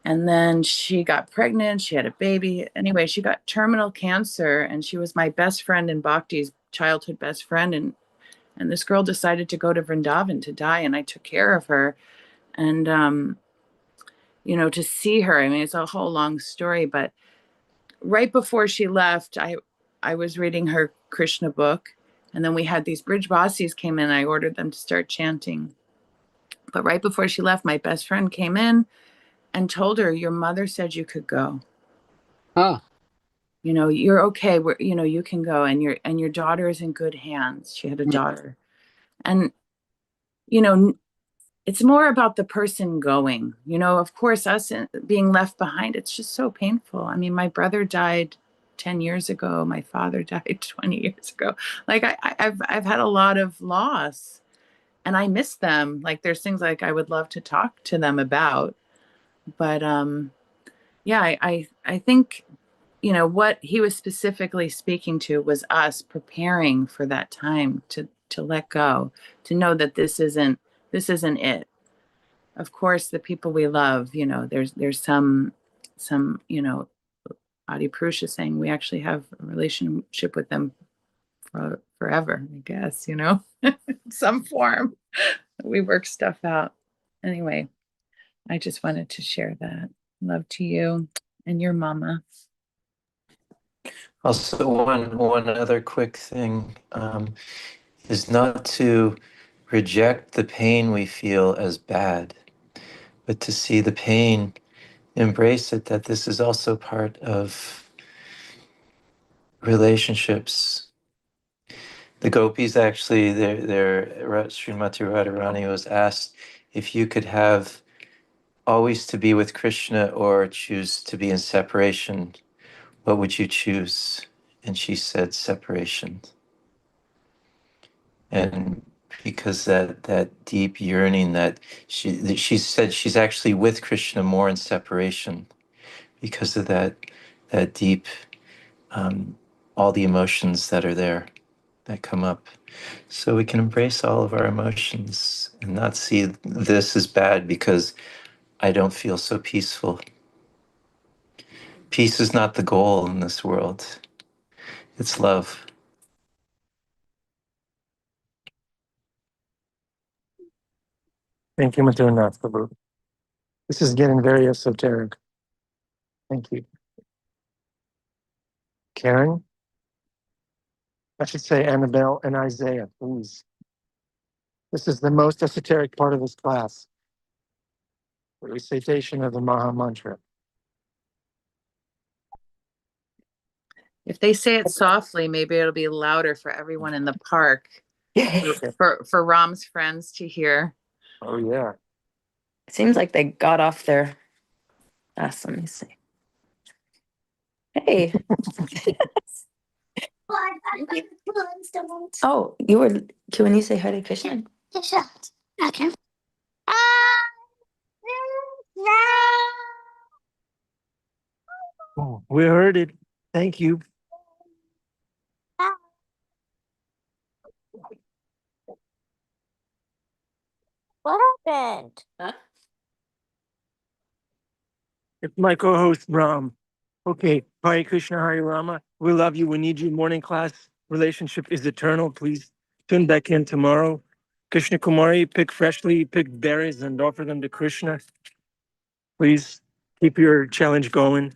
And then she got pregnant, she had a baby. Anyway, she got terminal cancer, and she was my best friend and Bhakti's childhood best friend. And this girl decided to go to Vrindavan to die, and I took care of her. And to see her, I mean, it's a whole long story, but right before she left, I was reading her Krishna book, and then we had these Bridge Vasis came in. I ordered them to start chanting. But right before she left, my best friend came in and told her, your mother said you could go. Ah, You're okay. You can go, and your daughter is in good hands. She had a daughter. And it's more about the person going. Of course, us being left behind, it's just so painful. I mean, my brother died 10 years ago. My father died 20 years ago. Like I've had a lot of loss, and I miss them. Like there's things like I would love to talk to them about. But yeah, I think what he was specifically speaking to was us preparing for that time to let go, to know that this isn't it. Of course, the people we love, there's some Adi Purusha saying we actually have a relationship with them forever, I guess, some form. We work stuff out. Anyway, I just wanted to share that. Love to you and your mama. Also, one other quick thing is not to reject the pain we feel as bad, but to see the pain, embrace it, that this is also part of relationships. The gopis actually, Srimati Radharani was asked if you could have always to be with Krishna or choose to be in separation, what would you choose? And she said separation. And because that deep yearning that she said she's actually with Krishna more in separation because of that deep all the emotions that are there that come up. So we can embrace all of our emotions and not see this as bad because I don't feel so peaceful. Peace is not the goal in this world. It's love. Thank you, Maturnath Prabhu. This is getting very esoteric. Thank you. Karen? I should say Annabelle and Isaiah, please. This is the most esoteric part of this class. The recitation of the Maha Mantra. If they say it softly, maybe it'll be louder for everyone in the park, for Ram's friends to hear. Oh, yeah. It seems like they got off their ass. Let me see. Hey. Oh, can you say Hare Krishna? Okay. Oh, we heard it. Thank you. What happened? Huh? It's my co-host, Ram. Okay, Hare Krishna, Hare Rama. We love you. We need you. Morning class relationship is eternal. Please tune back in tomorrow. Krishna Kumari, pick freshly picked berries and offer them to Krishna. Please keep your challenge going.